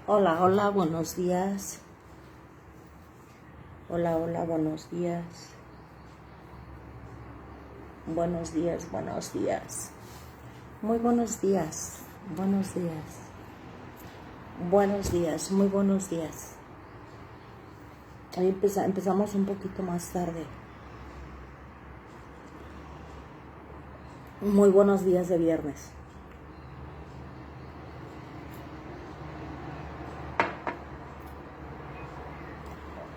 Hola, hola, buenos días. Hola, hola, buenos días. Buenos días, buenos días. Muy buenos días. Buenos días. Buenos días, muy buenos días. Hoy empezamos un poquito más tarde. Muy buenos días de viernes.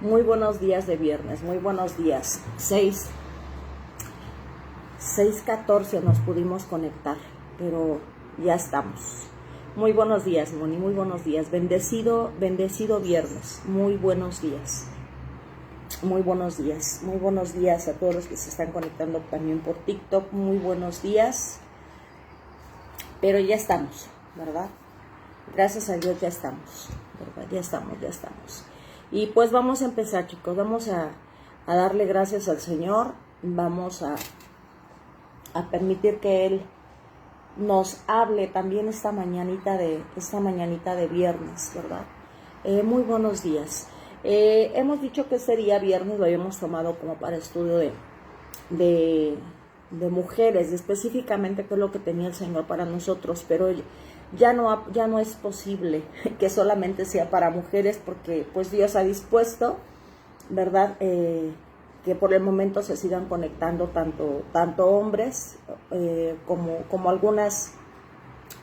Muy buenos días de viernes, muy buenos días. 6:14 nos pudimos conectar, pero ya estamos. Muy buenos días, Moni, muy buenos días. Bendecido viernes. Muy buenos días. Muy buenos días. Muy buenos días a todos los que se están conectando también por TikTok. Muy buenos días. Pero ya estamos, ¿verdad? Gracias a Dios ya estamos, ¿verdad? Ya estamos. Y pues vamos a empezar, chicos. Vamos a darle gracias al Señor. Vamos a permitir que Él nos hable también esta mañanita de viernes, ¿verdad? Muy buenos días. Hemos dicho que este día viernes lo habíamos tomado como para estudio de mujeres, específicamente qué es lo que tenía el Señor para nosotros, pero ya no es posible que solamente sea para mujeres, porque pues Dios ha dispuesto, ¿verdad? Que por el momento se sigan conectando tanto hombres como algunas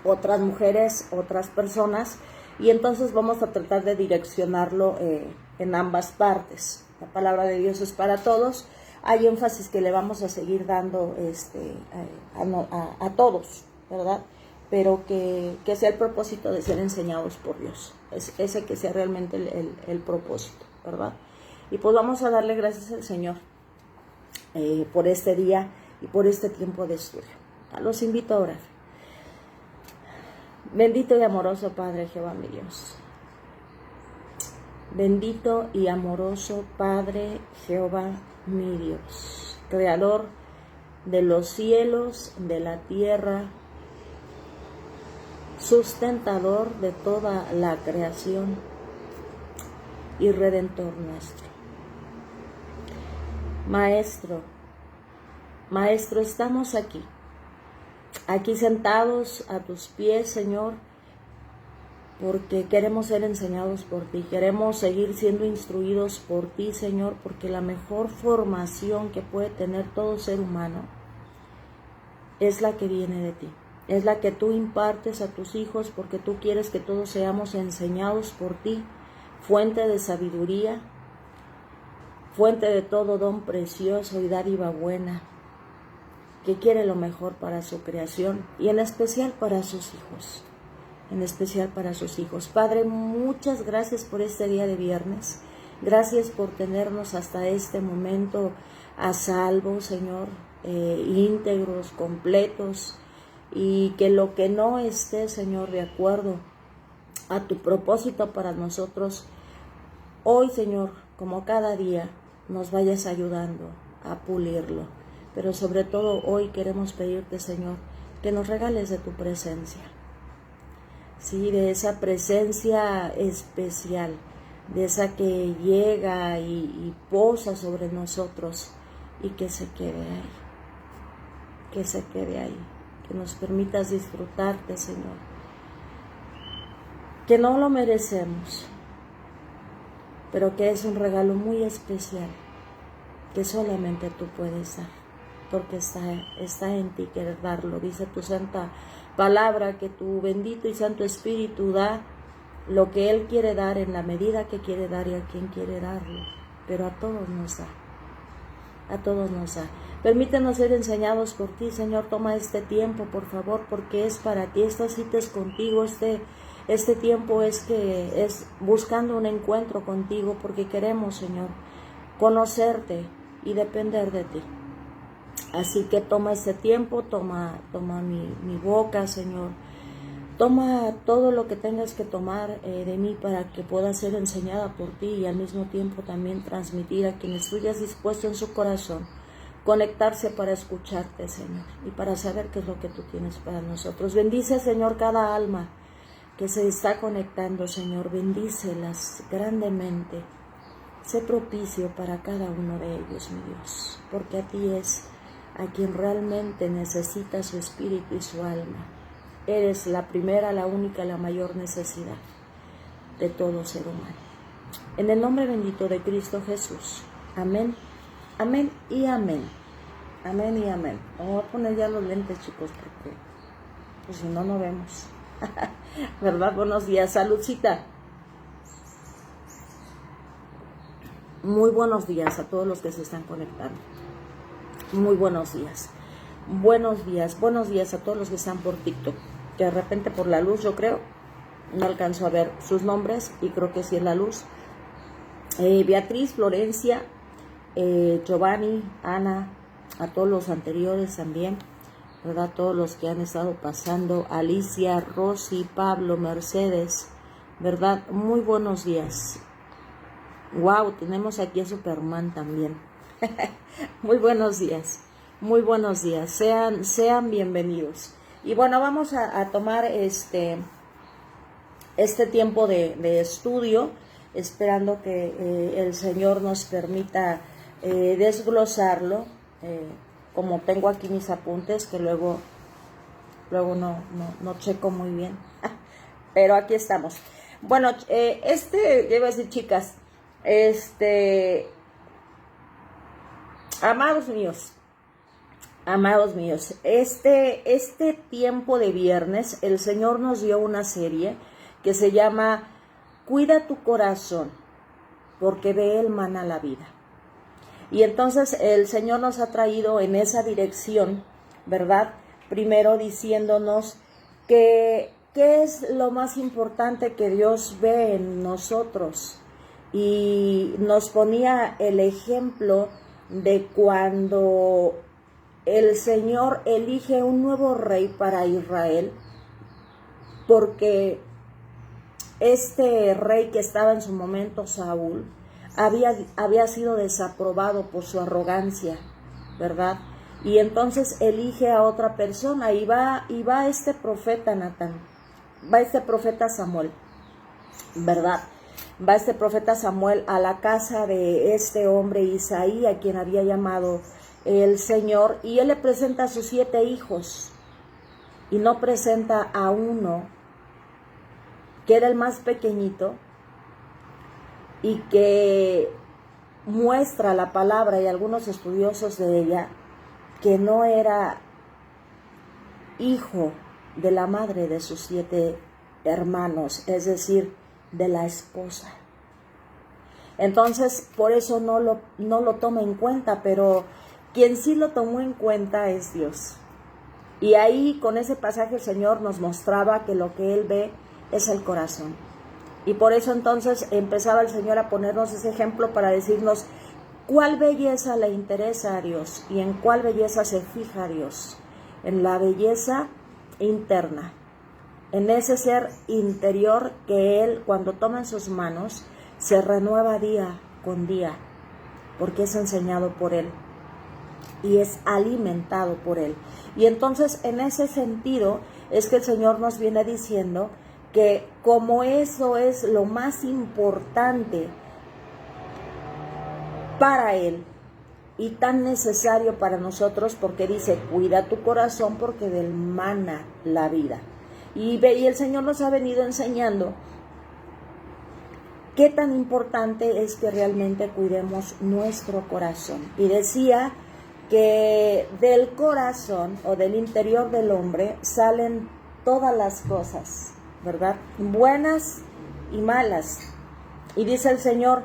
otras mujeres, otras personas, y entonces vamos a tratar de direccionarlo en ambas partes. La palabra de Dios es para todos. Hay énfasis que le vamos a seguir dando a todos, ¿verdad? Pero que sea el propósito de ser enseñados por Dios. Ese que sea realmente el propósito, ¿verdad? Y pues vamos a darle gracias al Señor por este día y por este tiempo de estudio. Los invito a orar. Bendito y amoroso Padre Jehová mi Dios. Bendito y amoroso Padre Jehová mi Dios, Creador de los cielos, de la tierra, sustentador de toda la creación y Redentor nuestro. Maestro, estamos aquí sentados a tus pies, Señor, porque queremos ser enseñados por ti, queremos seguir siendo instruidos por ti, Señor, porque la mejor formación que puede tener todo ser humano es la que viene de ti, es la que tú impartes a tus hijos, porque tú quieres que todos seamos enseñados por ti, fuente de sabiduría, fuente de todo don precioso y dádiva buena, que quiere lo mejor para su creación y en especial para sus hijos. Padre, muchas gracias por este día de viernes. Gracias por tenernos hasta este momento a salvo, Señor, íntegros, completos, y que lo que no esté, Señor, de acuerdo a tu propósito para nosotros, hoy, Señor, como cada día, nos vayas ayudando a pulirlo. Pero sobre todo hoy queremos pedirte, Señor, que nos regales de tu presencia. Sí, de esa presencia especial, de esa que llega y posa sobre nosotros y que se quede ahí, que nos permitas disfrutarte, Señor, que no lo merecemos, pero que es un regalo muy especial, que solamente tú puedes dar, porque está en ti querer darlo. Dice tu santa palabra que tu bendito y santo Espíritu da lo que Él quiere dar en la medida que quiere dar y a quien quiere darlo, pero a todos nos da, Permítenos ser enseñados por ti, Señor. Toma este tiempo, por favor, porque es para ti. Esta cita es contigo, este tiempo es buscando un encuentro contigo, porque queremos, Señor, conocerte y depender de ti. Así que toma este tiempo, toma mi boca, Señor. Toma todo lo que tengas que tomar de mí para que pueda ser enseñada por ti y al mismo tiempo también transmitir a quienes tú hayas dispuesto en su corazón conectarse para escucharte, Señor, y para saber qué es lo que tú tienes para nosotros. Bendice, Señor, cada alma que se está conectando, Señor, bendícelas grandemente. Sé propicio para cada uno de ellos, mi Dios, porque a ti es a quien realmente necesita su espíritu y su alma. Eres la primera, la única, la mayor necesidad de todo ser humano. En el nombre bendito de Cristo Jesús. Amén, amén y amén. Amén y amén. Vamos a poner ya los lentes, chicos, porque pues si no, no vemos. ¿Verdad? Buenos días. Saludcita. Muy buenos días a todos los que se están conectando. Muy buenos días. Buenos días a todos los que están por TikTok. Que de repente por la luz, yo creo, no alcanzo a ver sus nombres y creo que sí es la luz. Beatriz, Florencia, Giovanni, Ana, a todos los anteriores también, ¿verdad? Todos los que han estado pasando, Alicia, Rosy, Pablo, Mercedes, ¿verdad? Muy buenos días. Wow, tenemos aquí a Superman también. Muy buenos días, muy buenos días. Sean bienvenidos. Y bueno, vamos a tomar este tiempo de estudio, esperando que el Señor nos permita desglosarlo, como tengo aquí mis apuntes, que luego no checo muy bien, pero aquí estamos. Bueno, yo iba a decir, chicas, amados míos, este tiempo de viernes, el Señor nos dio una serie que se llama Cuida tu corazón, porque de él mana la vida. Y entonces el Señor nos ha traído en esa dirección, ¿verdad? Primero diciéndonos que qué es lo más importante que Dios ve en nosotros. Y nos ponía el ejemplo de cuando el Señor elige un nuevo rey para Israel, porque este rey que estaba en su momento, Saúl, había sido desaprobado por su arrogancia, ¿verdad? Y entonces elige a otra persona y va este profeta Natán, va este profeta Samuel, ¿verdad? Va este profeta Samuel a la casa de este hombre Isaí, a quien había llamado el Señor, y él le presenta a sus 7 hijos, y no presenta a uno, que era el más pequeñito, y que muestra la palabra y algunos estudiosos de ella, que no era hijo de la madre de sus 7 hermanos, es decir, de la esposa. Entonces, por eso no lo toma en cuenta, pero quien sí lo tomó en cuenta es Dios. Y ahí, con ese pasaje, el Señor nos mostraba que lo que Él ve es el corazón. Y por eso entonces empezaba el Señor a ponernos ese ejemplo para decirnos cuál belleza le interesa a Dios y en cuál belleza se fija Dios. En la belleza interna, en ese ser interior que Él, cuando toma en sus manos, se renueva día con día, porque es enseñado por Él y es alimentado por Él. Y entonces, en ese sentido, es que el Señor nos viene diciendo que como eso es lo más importante para Él y tan necesario para nosotros, porque dice, cuida tu corazón porque de él mana la vida. Y el Señor nos ha venido enseñando qué tan importante es que realmente cuidemos nuestro corazón. Y decía que del corazón o del interior del hombre salen todas las cosas, ¿verdad? Buenas y malas. Y dice el Señor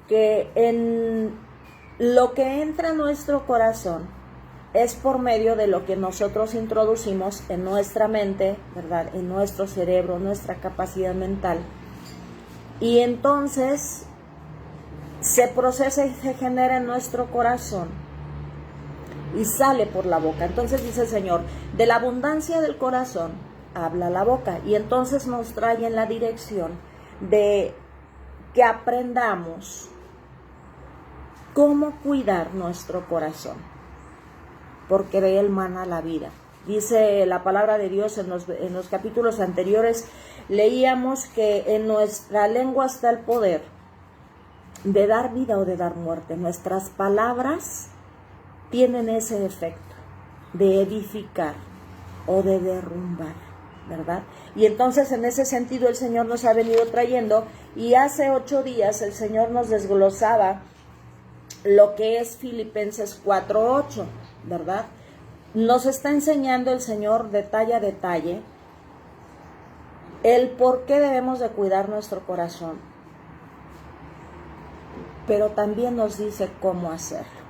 que en lo que entra en nuestro corazón es por medio de lo que nosotros introducimos en nuestra mente, ¿verdad? En nuestro cerebro, nuestra capacidad mental. Y entonces se procesa y se genera en nuestro corazón y sale por la boca. Entonces dice el Señor, de la abundancia del corazón habla la boca. Y entonces nos trae en la dirección de que aprendamos cómo cuidar nuestro corazón, porque de él mana la vida. Dice la palabra de Dios en los capítulos anteriores, leíamos que en nuestra lengua está el poder de dar vida o de dar muerte. Nuestras palabras tienen ese efecto de edificar o de derrumbar, ¿verdad? Y entonces en ese sentido el Señor nos ha venido trayendo, y hace 8 días el Señor nos desglosaba lo que es Filipenses 4:8, ¿verdad? Nos está enseñando el Señor detalle a detalle el por qué debemos de cuidar nuestro corazón, pero también nos dice cómo hacerlo,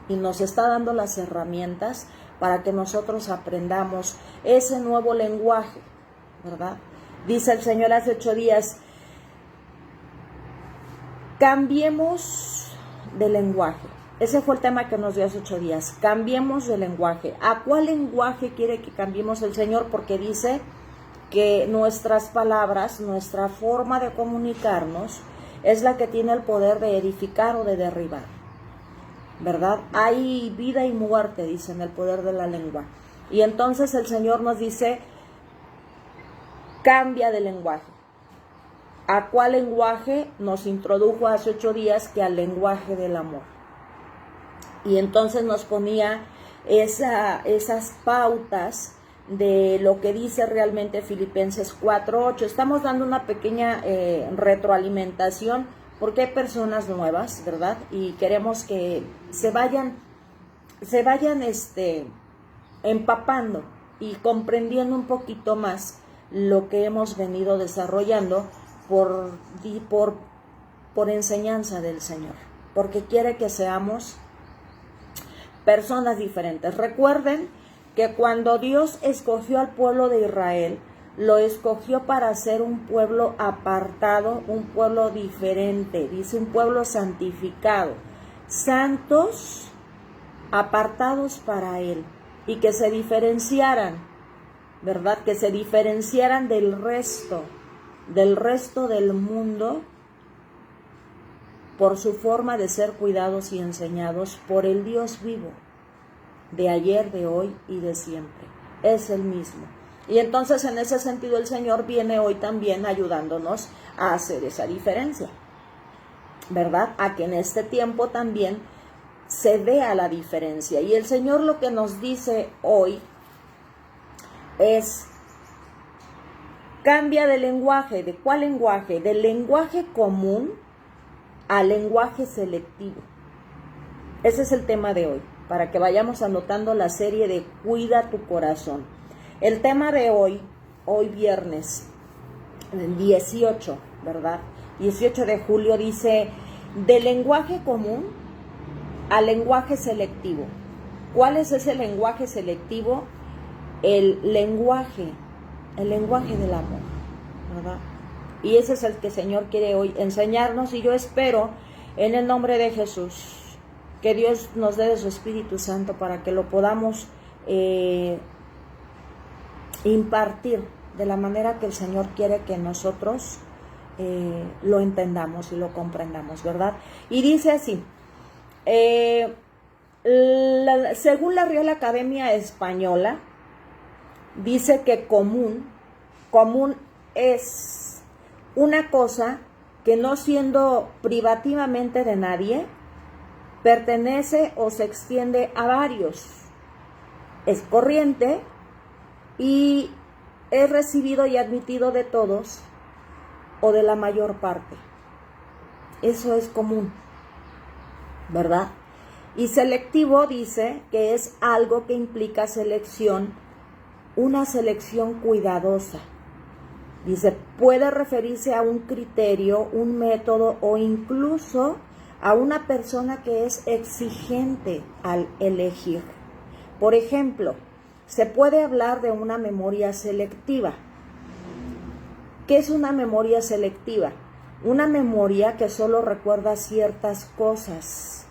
y nos está dando las herramientas para que nosotros aprendamos ese nuevo lenguaje, ¿verdad? Dice el Señor hace 8 días, cambiemos de lenguaje. Ese fue el tema que nos dio hace 8 días. Cambiemos de lenguaje. ¿A cuál lenguaje quiere que cambiemos el Señor? Porque dice que nuestras palabras, nuestra forma de comunicarnos, es la que tiene el poder de edificar o de derribar, ¿verdad? Hay vida y muerte, dice, en el poder de la lengua. Y entonces el Señor nos dice, cambia de lenguaje. ¿A cuál lenguaje? Nos introdujo hace 8 días que al lenguaje del amor. Y entonces nos ponía esas pautas de lo que dice realmente Filipenses 4:8. Estamos dando una pequeña retroalimentación porque hay personas nuevas, ¿verdad? Y queremos que se vayan empapando y comprendiendo un poquito más lo que hemos venido desarrollando por enseñanza del Señor, porque quiere que seamos personas diferentes. Recuerden que cuando Dios escogió al pueblo de Israel, lo escogió para ser un pueblo apartado, un pueblo diferente, dice un pueblo santificado, santos, apartados para Él, y que se diferenciaran, ¿verdad? Que se diferenciaran del resto del mundo por su forma de ser cuidados y enseñados por el Dios vivo, de ayer, de hoy y de siempre. Es el mismo. Y entonces en ese sentido el Señor viene hoy también ayudándonos a hacer esa diferencia, ¿verdad? A que en este tiempo también se vea la diferencia. Y el Señor lo que nos dice hoy es, cambia de lenguaje. ¿De cuál lenguaje? Del lenguaje común al lenguaje selectivo. Ese es el tema de hoy, para que vayamos anotando la serie de Cuida tu corazón. El tema de hoy viernes 18, ¿verdad? 18 de julio dice, del lenguaje común al lenguaje selectivo. ¿Cuál es ese lenguaje selectivo? El lenguaje del amor, ¿verdad? Y ese es el que el Señor quiere hoy enseñarnos, y yo espero en el nombre de Jesús que Dios nos dé de su Espíritu Santo para que lo podamos impartir de la manera que el Señor quiere que nosotros lo entendamos y lo comprendamos, ¿verdad? Y dice así, según la Real Academia Española, dice que común es una cosa que, no siendo privativamente de nadie, pertenece o se extiende a varios. Es corriente y es recibido y admitido de todos o de la mayor parte. Eso es común, ¿verdad? Y selectivo dice que es algo que implica selección, una selección cuidadosa. Dice, puede referirse a un criterio, un método o incluso a una persona que es exigente al elegir. Por ejemplo, se puede hablar de una memoria selectiva. ¿Qué es una memoria selectiva? Una memoria que solo recuerda ciertas cosas,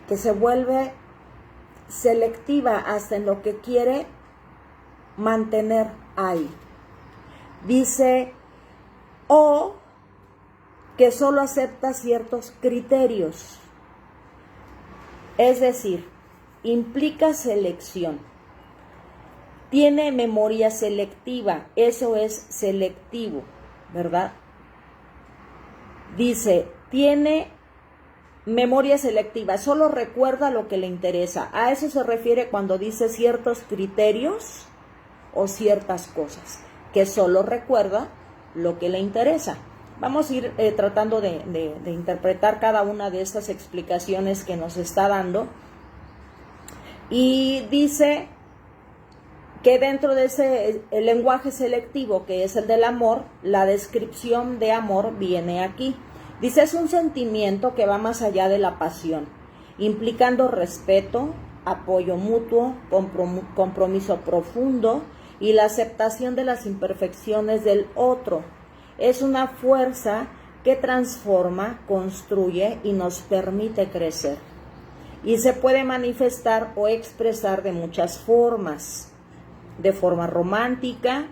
que se vuelve selectiva hasta en lo que quiere mantener ahí. Dice, o que solo acepta ciertos criterios. Es decir, implica selección. Tiene memoria selectiva, eso es selectivo, ¿verdad? Dice, tiene memoria selectiva, solo recuerda lo que le interesa. A eso se refiere cuando dice ciertos criterios o ciertas cosas, que solo recuerda lo que le interesa. Vamos a ir tratando de interpretar cada una de estas explicaciones que nos está dando. Y dice que dentro de el lenguaje selectivo, que es el del amor, la descripción de amor viene aquí. Dice, es un sentimiento que va más allá de la pasión, implicando respeto, apoyo mutuo, compromiso profundo y la aceptación de las imperfecciones del otro. Es una fuerza que transforma, construye y nos permite crecer. Y se puede manifestar o expresar de muchas formas. De forma romántica,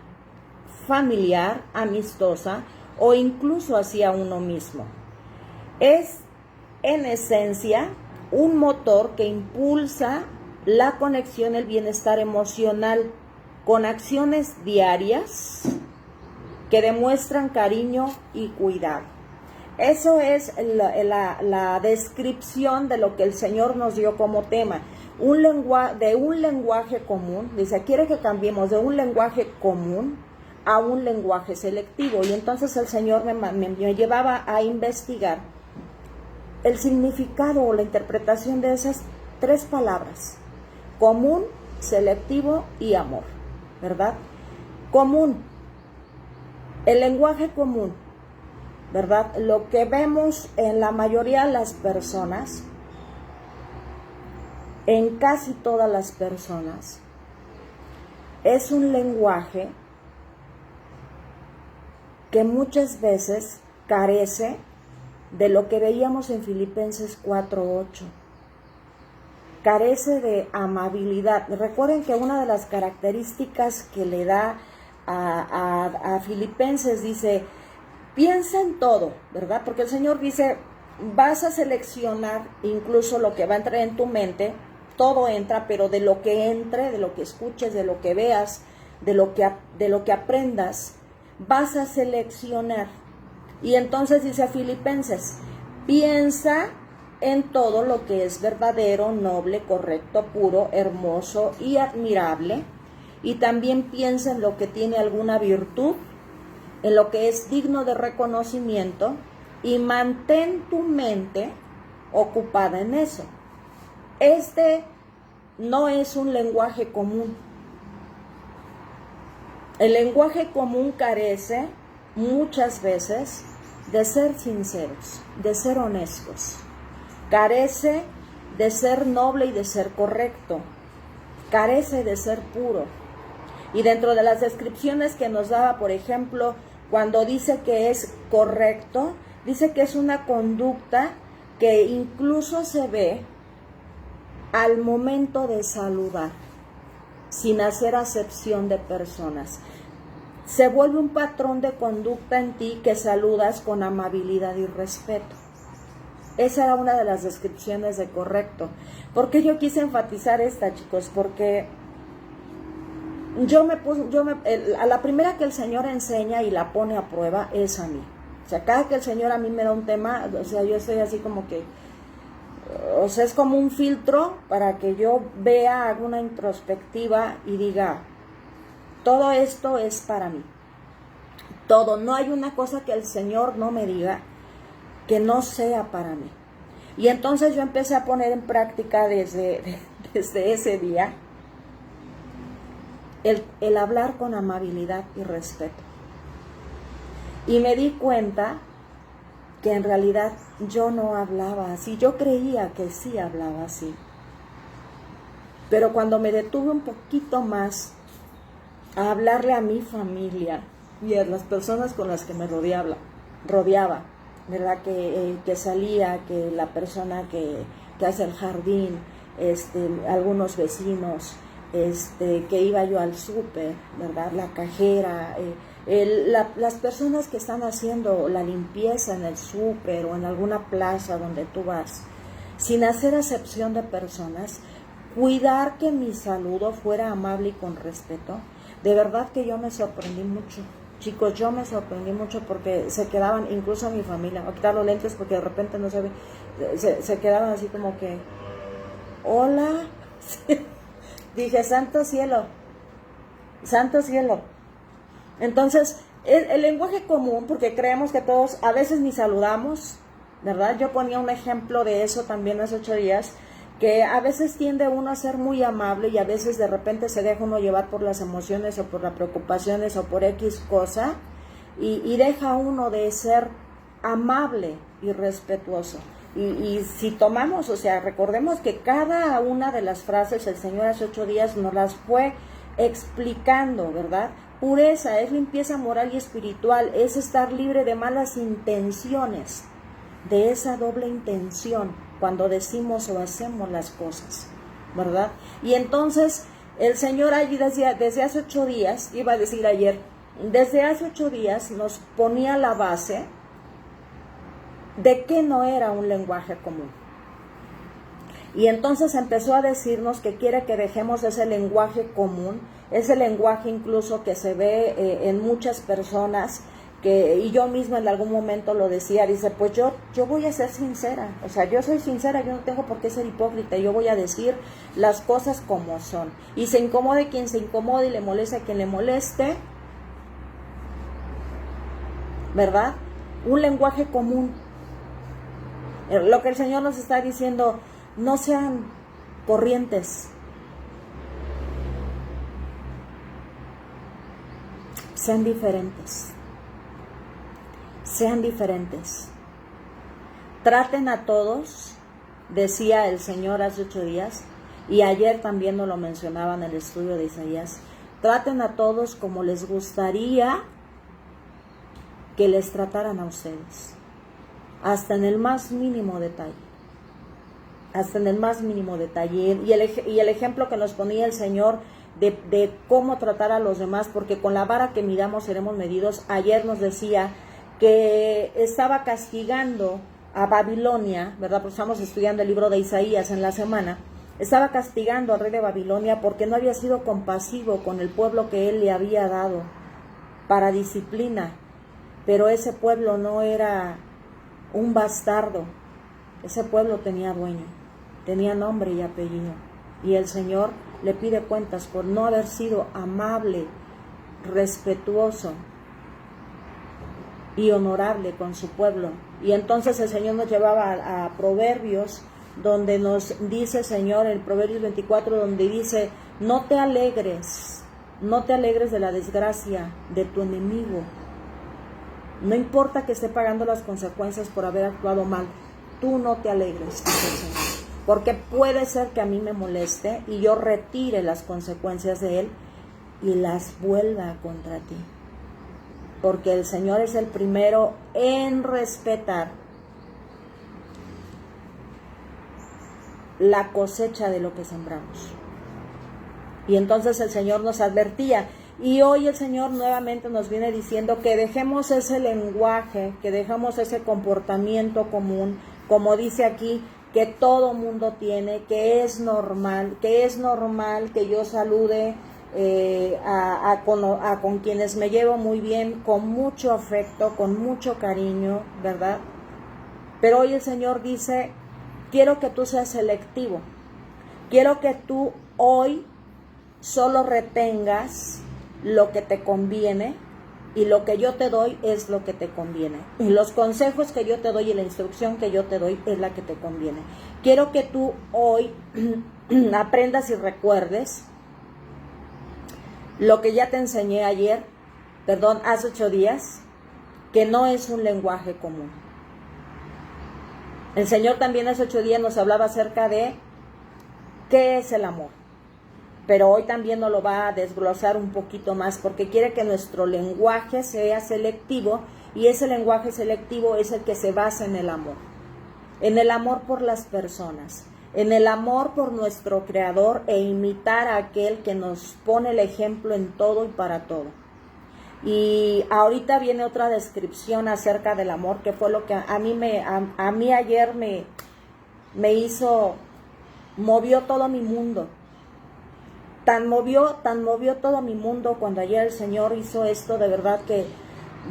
familiar, amistosa o incluso hacia uno mismo. Es, en esencia, un motor que impulsa la conexión, el bienestar emocional, con acciones diarias que demuestran cariño y cuidado. Eso es la descripción de lo que el Señor nos dio como tema. De un lenguaje común, dice, quiere que cambiemos de un lenguaje común a un lenguaje selectivo. Y entonces el Señor me llevaba a investigar el significado o la interpretación de esas tres palabras: común, selectivo y amor, ¿verdad? Común, el lenguaje común, ¿verdad? Lo que vemos en la mayoría de las personas, en casi todas las personas, es un lenguaje que muchas veces carece de lo que veíamos en Filipenses 4:8. Carece de amabilidad. Recuerden que una de las características que le da a Filipenses, dice, piensa en todo, ¿verdad? Porque el Señor dice, vas a seleccionar incluso lo que va a entrar en tu mente, todo entra, pero de lo que entre, de lo que escuches, de lo que veas, de lo que aprendas, vas a seleccionar. Y entonces dice a Filipenses, piensa en todo lo que es verdadero, noble, correcto, puro, hermoso y admirable. Y también piensa en lo que tiene alguna virtud, en lo que es digno de reconocimiento, y mantén tu mente ocupada en eso. Este no es un lenguaje común. El lenguaje común carece muchas veces de ser sinceros, de ser honestos. Carece de ser noble y de ser correcto. Carece de ser puro. Y dentro de las descripciones que nos daba, por ejemplo, cuando dice que es correcto, dice que es una conducta que incluso se ve al momento de saludar, sin hacer acepción de personas. Se vuelve un patrón de conducta en ti que saludas con amabilidad y respeto. Esa era una de las descripciones de correcto. ¿Por qué yo quise enfatizar esta, chicos? Porque a la primera que el Señor enseña y la pone a prueba es a mí. O sea, cada que el Señor a mí me da un tema, o sea, yo estoy así como que, o sea, es como un filtro para que yo vea, haga una introspectiva y diga, todo esto es para mí. Todo, no hay una cosa que el Señor no me diga que no sea para mí. Y entonces yo empecé a poner en práctica desde ese día el hablar con amabilidad y respeto. Y me di cuenta que en realidad yo no hablaba así. Yo creía que sí hablaba así. Pero cuando me detuve un poquito más a hablarle a mi familia y a las personas con las que me rodeaba, ¿verdad? Que salía, que la persona que hace el jardín, algunos vecinos, que iba yo al súper, ¿verdad? La cajera, las personas que están haciendo la limpieza en el súper o en alguna plaza donde tú vas, sin hacer acepción de personas, cuidar que mi saludo fuera amable y con respeto. De verdad que yo me sorprendí mucho. Chicos, yo me sorprendí mucho porque se quedaban, incluso mi familia, voy a quitar los lentes porque de repente no se ve, se quedaban así como que, hola. Dije, santo cielo, santo cielo. Entonces, el lenguaje común, porque creemos que todos a veces ni saludamos, ¿verdad? Yo ponía un ejemplo de eso también hace 8 días, que a veces tiende uno a ser muy amable y a veces de repente se deja uno llevar por las emociones o por las preocupaciones o por X cosa y deja uno de ser amable y respetuoso. Y si tomamos, o sea, recordemos que cada una de las frases el Señor hace 8 días nos las fue explicando, ¿verdad? Pureza es limpieza moral y espiritual, es estar libre de malas intenciones, de esa doble intención cuando decimos o hacemos las cosas, ¿verdad? Y entonces el Señor allí desde hace 8 días, iba a decir ayer, desde hace 8 días nos ponía la base de que no era un lenguaje común. Y entonces empezó a decirnos que quiere que dejemos ese lenguaje común, ese lenguaje incluso que se ve en muchas personas, y yo misma en algún momento lo decía, dice, pues yo voy a ser sincera, o sea, yo soy sincera, yo no tengo por qué ser hipócrita, yo voy a decir las cosas como son. Y se incomode quien se incomode y le moleste a quien le moleste, ¿verdad? Un lenguaje común. Lo que el Señor nos está diciendo, no sean corrientes, sean diferentes, sean diferentes. Traten a todos, decía el Señor hace 8 días, y ayer también nos lo mencionaba en el estudio de Isaías, traten a todos como les gustaría que les trataran a ustedes. Hasta en el más mínimo detalle, hasta en el más mínimo detalle, y el ejemplo que nos ponía el Señor de cómo tratar a los demás, porque con la vara que midamos seremos medidos. Ayer nos decía que estaba castigando a Babilonia, ¿verdad? Pues estamos estudiando el libro de Isaías en la semana, estaba castigando al rey de Babilonia porque no había sido compasivo con el pueblo que él le había dado para disciplina, pero ese pueblo no era un bastardo, ese pueblo tenía dueño, tenía nombre y apellido, y el Señor le pide cuentas por no haber sido amable, respetuoso y honorable con su pueblo. Y entonces el Señor nos llevaba a Proverbios, donde nos dice, Señor, el Proverbios 24, donde dice, no te alegres de la desgracia de tu enemigo. No importa que esté pagando las consecuencias por haber actuado mal, tú no te alegres, dice el Señor, porque puede ser que a mí me moleste y yo retire las consecuencias de él y las vuelva contra ti, porque el Señor es el primero en respetar la cosecha de lo que sembramos. Y entonces el Señor nos advertía. Y hoy el Señor nuevamente nos viene diciendo que dejemos ese lenguaje, que dejemos ese comportamiento común, como dice aquí, que todo mundo tiene, que es normal que yo salude con quienes me llevo muy bien, con mucho afecto, con mucho cariño, ¿verdad? Pero hoy el Señor dice, quiero que tú seas selectivo, quiero que tú hoy solo retengas lo que te conviene, y lo que yo te doy es lo que te conviene, y los consejos que yo te doy y la instrucción que yo te doy es la que te conviene. Quiero que tú hoy aprendas y recuerdes lo que ya te enseñé hace 8 días, que no es un lenguaje común. El Señor también hace 8 días nos hablaba acerca de qué es el amor, pero hoy también nos lo va a desglosar un poquito más, porque quiere que nuestro lenguaje sea selectivo, y ese lenguaje selectivo es el que se basa en el amor por las personas, en el amor por nuestro Creador, e imitar a aquel que nos pone el ejemplo en todo y para todo. Y ahorita viene otra descripción acerca del amor, que fue lo que a mí ayer me hizo movió todo mi mundo. Tan movió todo mi mundo cuando ayer el Señor hizo esto, de verdad que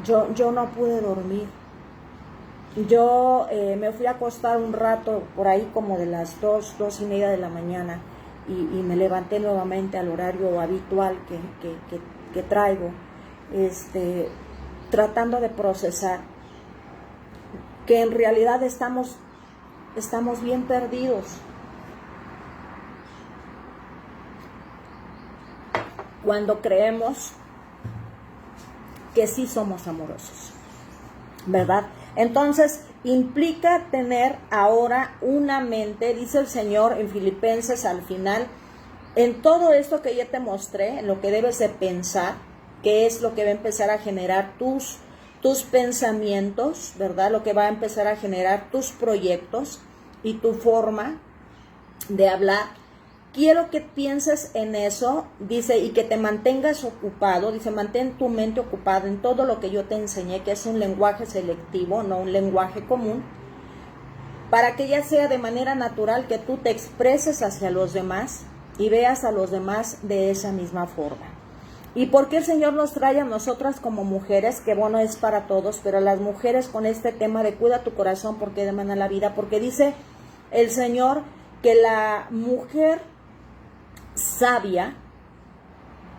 yo no pude dormir. Yo me fui a acostar un rato, por ahí como de las 2:30 de la mañana, y me levanté nuevamente al horario habitual que traigo, tratando de procesar que en realidad estamos bien perdidos. Cuando creemos que sí somos amorosos, ¿verdad? Entonces, implica tener ahora una mente, dice el Señor en Filipenses al final, en todo esto que ya te mostré, en lo que debes de pensar, que es lo que va a empezar a generar tus pensamientos, ¿verdad? Lo que va a empezar a generar tus proyectos y tu forma de hablar. Quiero que pienses en eso, dice, y que te mantengas ocupado, dice, mantén tu mente ocupada en todo lo que yo te enseñé, que es un lenguaje selectivo, no un lenguaje común, para que ya sea de manera natural que tú te expreses hacia los demás y veas a los demás de esa misma forma. ¿Y por qué el Señor nos trae a nosotras como mujeres? Que bueno, es para todos, pero las mujeres con este tema de cuida tu corazón porque demanda la vida, porque dice el Señor que la mujer sabia,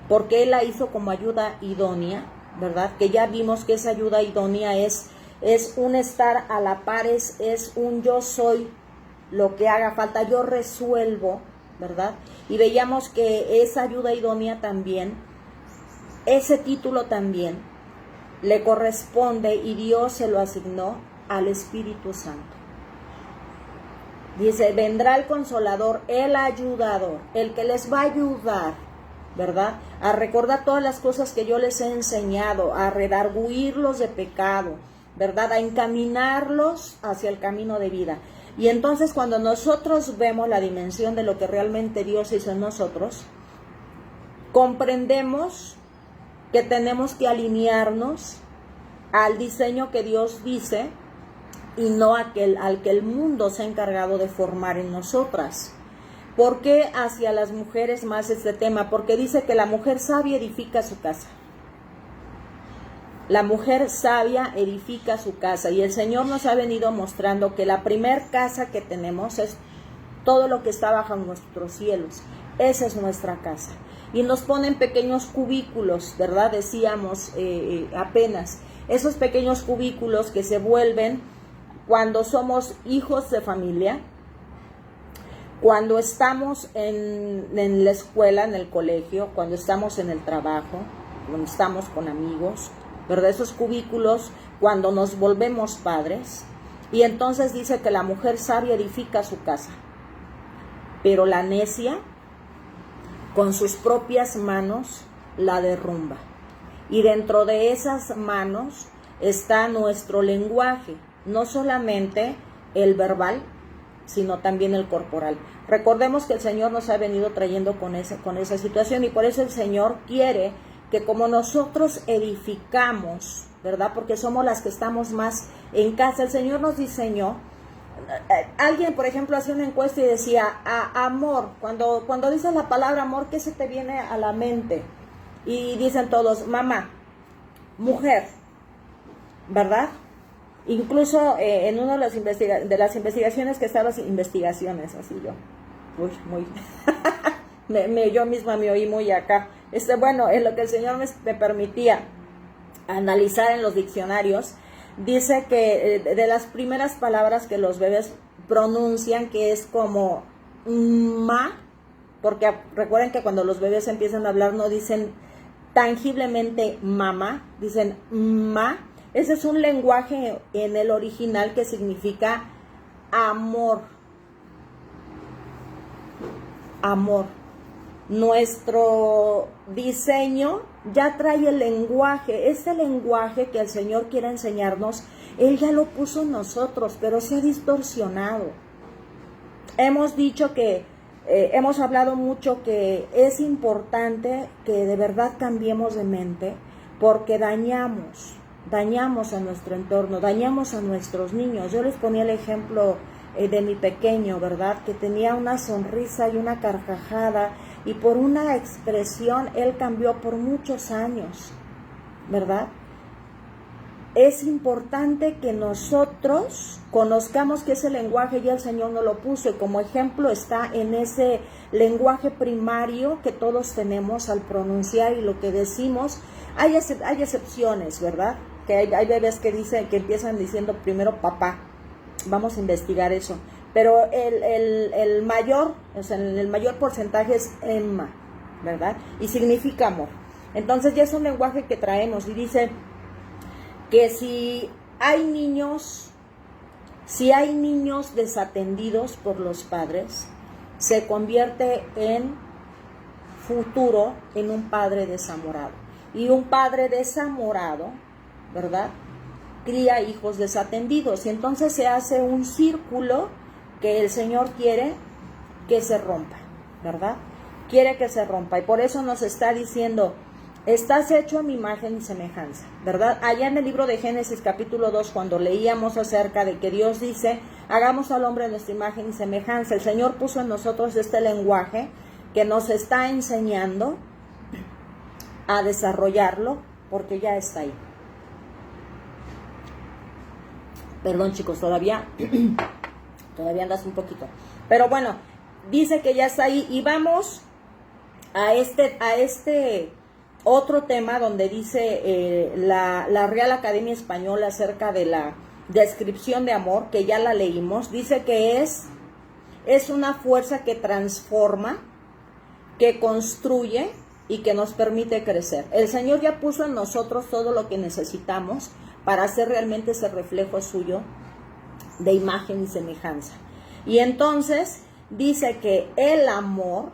porque Él la hizo como ayuda idónea, ¿verdad? Que ya vimos que esa ayuda idónea es un estar a la par, es un yo soy lo que haga falta, yo resuelvo, ¿verdad? Y veíamos que esa ayuda idónea también, ese título también le corresponde y Dios se lo asignó al Espíritu Santo. Dice, vendrá el Consolador, el ayudador, el que les va a ayudar, ¿verdad? A recordar todas las cosas que yo les he enseñado, a redarguirlos de pecado, ¿verdad? A encaminarlos hacia el camino de vida. Y entonces cuando nosotros vemos la dimensión de lo que realmente Dios hizo en nosotros, comprendemos que tenemos que alinearnos al diseño que Dios dice, y no al que el mundo se ha encargado de formar en nosotras. ¿Por qué hacia las mujeres más este tema? Porque dice que la mujer sabia edifica su casa. La mujer sabia edifica su casa. Y el Señor nos ha venido mostrando que la primer casa que tenemos es todo lo que está bajo nuestros cielos. Esa es nuestra casa. Y nos ponen pequeños cubículos, ¿verdad? Decíamos apenas. Esos pequeños cubículos que se vuelven cuando somos hijos de familia, cuando estamos en la escuela, en el colegio, cuando estamos en el trabajo, cuando estamos con amigos, ¿verdad? Esos cubículos, cuando nos volvemos padres. Y entonces dice que la mujer sabia edifica su casa, pero la necia con sus propias manos la derrumba. Y dentro de esas manos está nuestro lenguaje. No solamente el verbal, sino también el corporal. Recordemos que el Señor nos ha venido trayendo con esa situación y por eso el Señor quiere que como nosotros edificamos, ¿verdad? Porque somos las que estamos más en casa. El Señor nos diseñó. Alguien, por ejemplo, hacía una encuesta y decía, amor, cuando dices la palabra amor, ¿qué se te viene a la mente? Y dicen todos, mamá, mujer, ¿verdad? Incluso en una de las investigaciones que estaban, investigaciones, así yo, yo misma me oí muy acá. Bueno, en lo que el Señor me permitía analizar en los diccionarios, dice que de las primeras palabras que los bebés pronuncian, que es como ma, porque recuerden que cuando los bebés empiezan a hablar no dicen tangiblemente mamá, dicen ma. Ese es un lenguaje en el original que significa amor. Amor. Nuestro diseño ya trae el lenguaje. Ese lenguaje que el Señor quiere enseñarnos, Él ya lo puso en nosotros, pero se ha distorsionado. Hemos dicho que, hemos hablado mucho que es importante que de verdad cambiemos de mente porque dañamos a nuestro entorno, dañamos a nuestros niños. Yo les ponía el ejemplo de mi pequeño, ¿verdad? Que tenía una sonrisa y una carcajada, y por una expresión él cambió por muchos años, ¿verdad? Es importante que nosotros conozcamos que ese lenguaje ya el Señor nos lo puso, y como ejemplo está en ese lenguaje primario que todos tenemos al pronunciar y lo que decimos. Hay excepciones, ¿verdad? Que hay bebés que empiezan diciendo primero papá. Vamos a investigar eso. Pero el mayor, o sea, el mayor porcentaje es Emma, ¿verdad? Y significa amor. Entonces ya es un lenguaje que traemos, y dice que si hay niños desatendidos por los padres, se convierte en futuro en un padre desamorado. Y un padre desamorado, ¿verdad?, cría hijos desatendidos, y entonces se hace un círculo que el Señor quiere que se rompa, ¿verdad? Quiere que se rompa, y por eso nos está diciendo: estás hecho a mi imagen y semejanza, ¿verdad? Allá en el libro de Génesis capítulo 2, cuando leíamos acerca de que Dios dice: hagamos al hombre a nuestra imagen y semejanza, el Señor puso en nosotros este lenguaje que nos está enseñando a desarrollarlo, porque ya está ahí. Perdón, chicos, todavía andas un poquito. Pero bueno, dice que ya está ahí, y vamos a este otro tema donde dice la Real Academia Española acerca de la descripción de amor, que ya la leímos. Dice que es una fuerza que transforma, que construye y que nos permite crecer. El Señor ya puso en nosotros todo lo que necesitamos para hacer realmente ese reflejo suyo de imagen y semejanza. Y entonces dice que el amor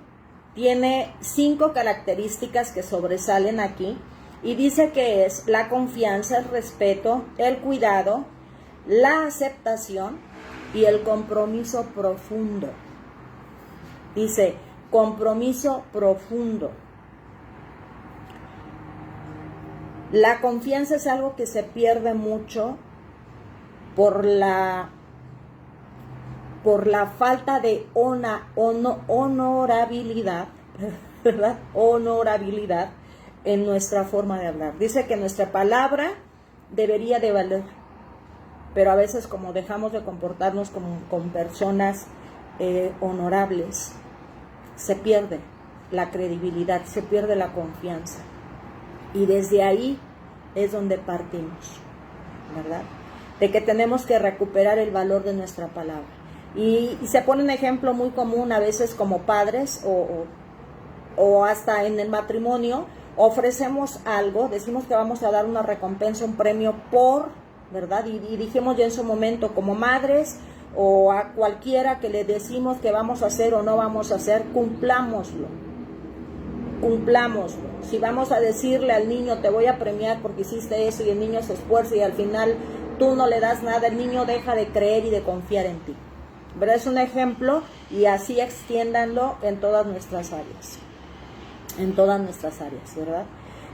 tiene 5 características que sobresalen aquí, y dice que es la confianza, el respeto, el cuidado, la aceptación y el compromiso profundo. Dice, compromiso profundo. La confianza es algo que se pierde mucho por la falta de honorabilidad, ¿verdad? Honorabilidad en nuestra forma de hablar. Dice que nuestra palabra debería de valer, pero a veces, como dejamos de comportarnos con personas honorables, se pierde la credibilidad, se pierde la confianza. Y desde ahí es donde partimos, ¿verdad? De que tenemos que recuperar el valor de nuestra palabra. Y se pone un ejemplo muy común a veces como padres o hasta en el matrimonio. Ofrecemos algo, decimos que vamos a dar una recompensa, un premio por, ¿verdad? Y dijimos ya en su momento, como madres o a cualquiera que le decimos que vamos a hacer o no vamos a hacer, cumplámoslo. Si vamos a decirle al niño, te voy a premiar porque hiciste eso, y el niño se esfuerza y al final tú no le das nada, el niño deja de creer y de confiar en ti, ¿verdad? Es un ejemplo, y así extiéndanlo en todas nuestras áreas, ¿verdad?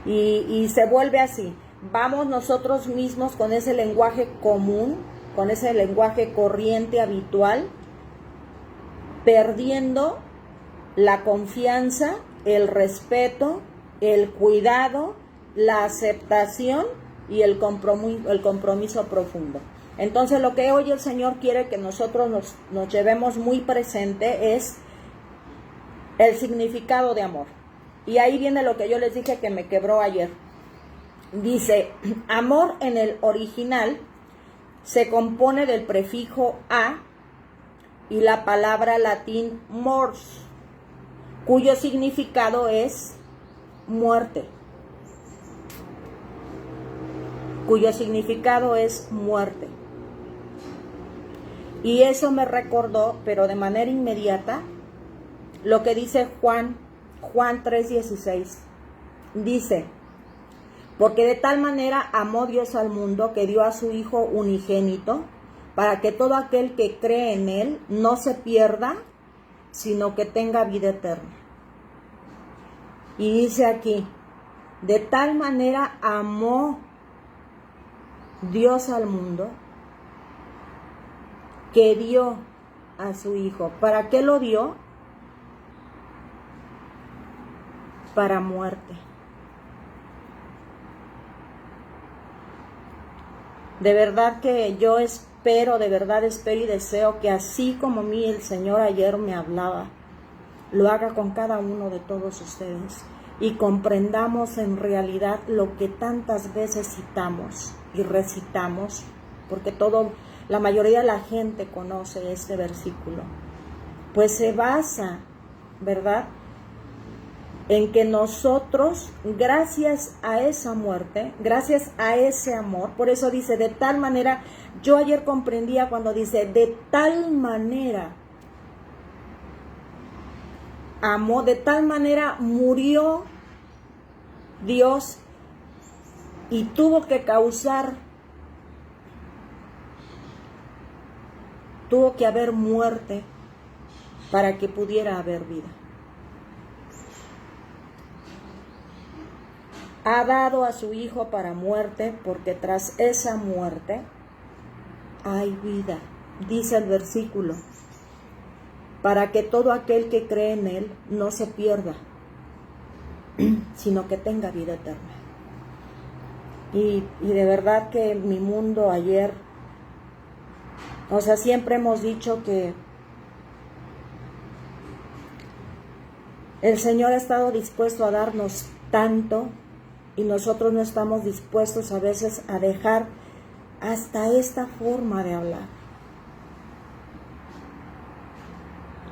Y se vuelve así. Vamos nosotros mismos con ese lenguaje común, con ese lenguaje corriente habitual, perdiendo la confianza, el respeto, el cuidado, la aceptación y el compromiso profundo. Entonces, lo que hoy el Señor quiere que nosotros nos llevemos muy presente es el significado de amor. Y ahí viene lo que yo les dije que me quebró ayer. Dice, amor en el original se compone del prefijo a y la palabra latín mors, cuyo significado es muerte. Y eso me recordó, pero de manera inmediata, lo que dice Juan 3:16. Dice, porque de tal manera amó Dios al mundo que dio a su Hijo unigénito, para que todo aquel que cree en Él no se pierda, sino que tenga vida eterna. Y dice aquí, de tal manera amó Dios al mundo, que dio a su Hijo. ¿Para qué lo dio? Para muerte. De verdad que yo espero, de verdad espero y deseo que así como a mí el Señor ayer me hablaba, lo haga con cada uno de todos ustedes y comprendamos en realidad lo que tantas veces citamos y recitamos, porque la mayoría de la gente conoce este versículo, pues se basa, ¿verdad?, en que nosotros, gracias a esa muerte, gracias a ese amor, por eso dice, de tal manera, yo ayer comprendía cuando dice, de tal manera amó, de tal manera murió Dios y tuvo que haber muerte para que pudiera haber vida. Ha dado a su Hijo para muerte, porque tras esa muerte hay vida, dice el versículo, para que todo aquel que cree en Él no se pierda, sino que tenga vida eterna. Y de verdad que mi mundo ayer, o sea, siempre hemos dicho que el Señor ha estado dispuesto a darnos tanto, y nosotros no estamos dispuestos a veces a dejar hasta esta forma de hablar.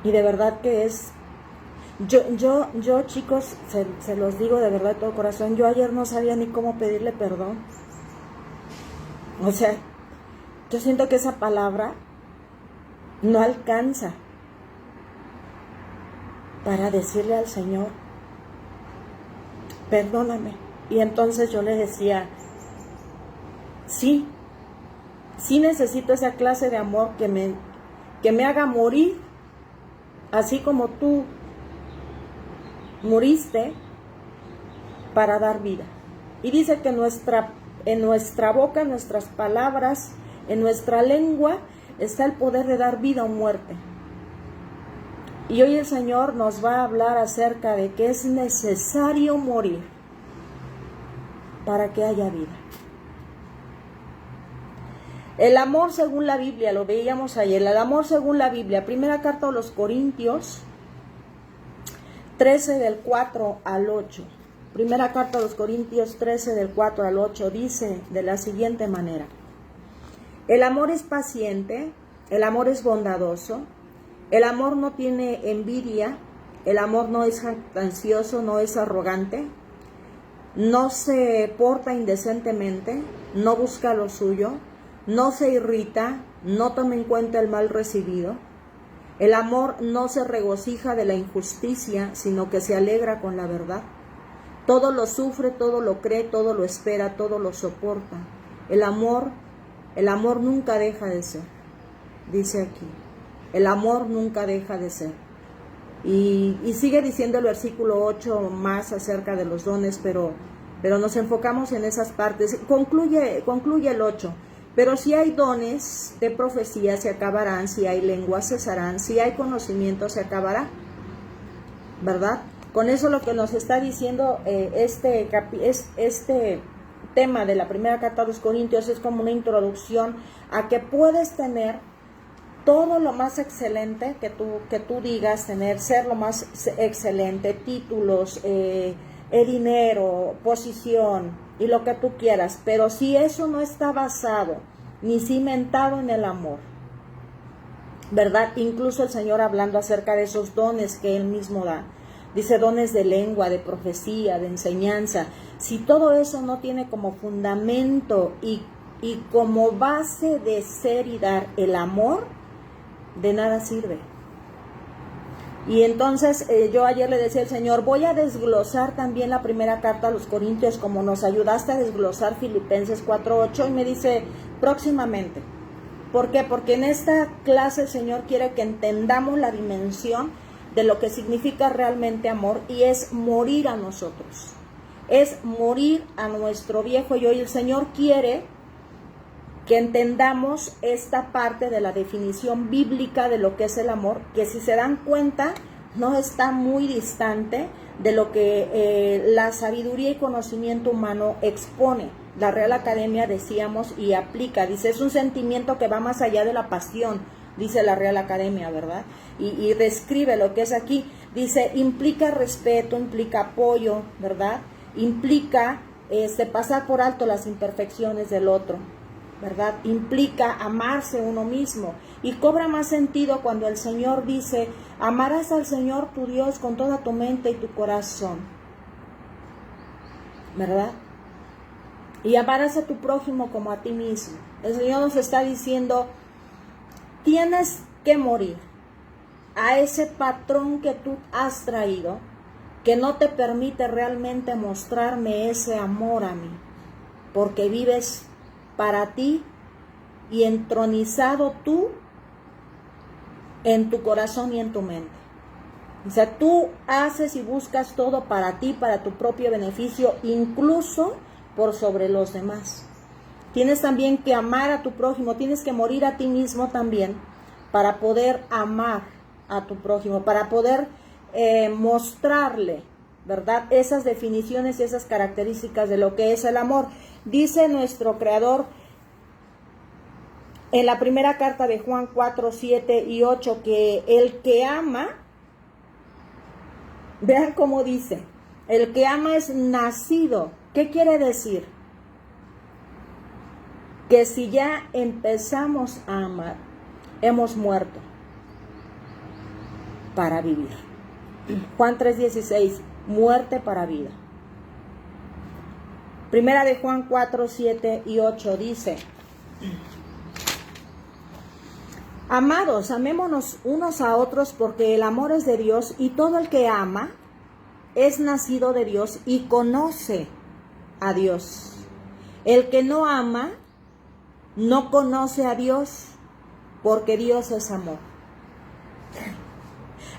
Y de verdad que es, yo chicos, se los digo de verdad de todo corazón, yo ayer no sabía ni cómo pedirle perdón. O sea, yo siento que esa palabra no alcanza para decirle al Señor, perdóname. Y entonces yo le decía, sí necesito esa clase de amor que me haga morir, así como tú muriste para dar vida. Y dice que en nuestra boca, en nuestras palabras, en nuestra lengua, está el poder de dar vida o muerte. Y hoy el Señor nos va a hablar acerca de que es necesario morir para que haya vida. El amor según la Biblia, lo veíamos ayer, el amor según la Biblia, primera carta a los Corintios 13 del 4 al 8. Primera carta a los Corintios 13 del 4 al 8 dice de la siguiente manera: el amor es paciente, el amor es bondadoso, el amor no tiene envidia, el amor no es jactancioso, no es arrogante, no se porta indecentemente, no busca lo suyo, no se irrita, no toma en cuenta el mal recibido. El amor no se regocija de la injusticia, sino que se alegra con la verdad. Todo lo sufre, todo lo cree, todo lo espera, todo lo soporta. El amor nunca deja de ser, dice aquí. El amor nunca deja de ser. Y sigue diciendo el versículo 8 más acerca de los dones, pero nos enfocamos en esas partes. Concluye el 8. Pero si hay dones de profecía, se acabarán; si hay lenguas, cesarán; si hay conocimiento, se acabará. ¿Verdad? Con eso lo que nos está diciendo este tema de la primera carta a los Corintios es como una introducción a que puedes tener todo lo más excelente que tú digas tener, ser lo más excelente, títulos, dinero, posición y lo que tú quieras, pero si eso no está basado ni cimentado en el amor, ¿verdad? Incluso el Señor hablando acerca de esos dones que Él mismo da, dice dones de lengua, de profecía, de enseñanza. Si todo eso no tiene como fundamento y como base de ser y dar el amor, de nada sirve. Y entonces yo ayer le decía al Señor, voy a desglosar también la primera carta a los Corintios, como nos ayudaste a desglosar Filipenses 4:8, y me dice, próximamente. ¿Por qué? Porque en esta clase el Señor quiere que entendamos la dimensión de lo que significa realmente amor, y es morir a nosotros, es morir a nuestro viejo. Y hoy el Señor quiere que entendamos esta parte de la definición bíblica de lo que es el amor, que si se dan cuenta no está muy distante de lo que la sabiduría y conocimiento humano expone. La Real Academia, decíamos, y aplica, dice, es un sentimiento que va más allá de la pasión, dice la Real Academia, ¿verdad? Y describe lo que es aquí, dice, implica respeto, implica apoyo, ¿verdad? Implica pasar por alto las imperfecciones del otro, ¿verdad? Implica amarse uno mismo, y cobra más sentido cuando el Señor dice, amarás al Señor tu Dios con toda tu mente y tu corazón, ¿verdad? Y amarás a tu prójimo como a ti mismo. El Señor nos está diciendo, tienes que morir a ese patrón que tú has traído, que no te permite realmente mostrarme ese amor a mí, porque vives para ti y entronizado tú en tu corazón y en tu mente. O sea, tú haces y buscas todo para ti, para tu propio beneficio, incluso por sobre los demás. Tienes también que amar a tu prójimo, tienes que morir a ti mismo también para poder amar a tu prójimo, para poder mostrarle, ¿verdad?, esas definiciones y esas características de lo que es el amor. Dice nuestro Creador en la primera carta de Juan 4, 7 y 8, que el que ama, vean cómo dice, el que ama es nacido. ¿Qué quiere decir? Que si ya empezamos a amar, hemos muerto para vivir. Juan 3:16, muerte para vida. Primera de Juan 4, 7 y 8 dice, amados, amémonos unos a otros porque el amor es de Dios y todo el que ama es nacido de Dios y conoce a Dios. El que no ama no conoce a Dios porque Dios es amor.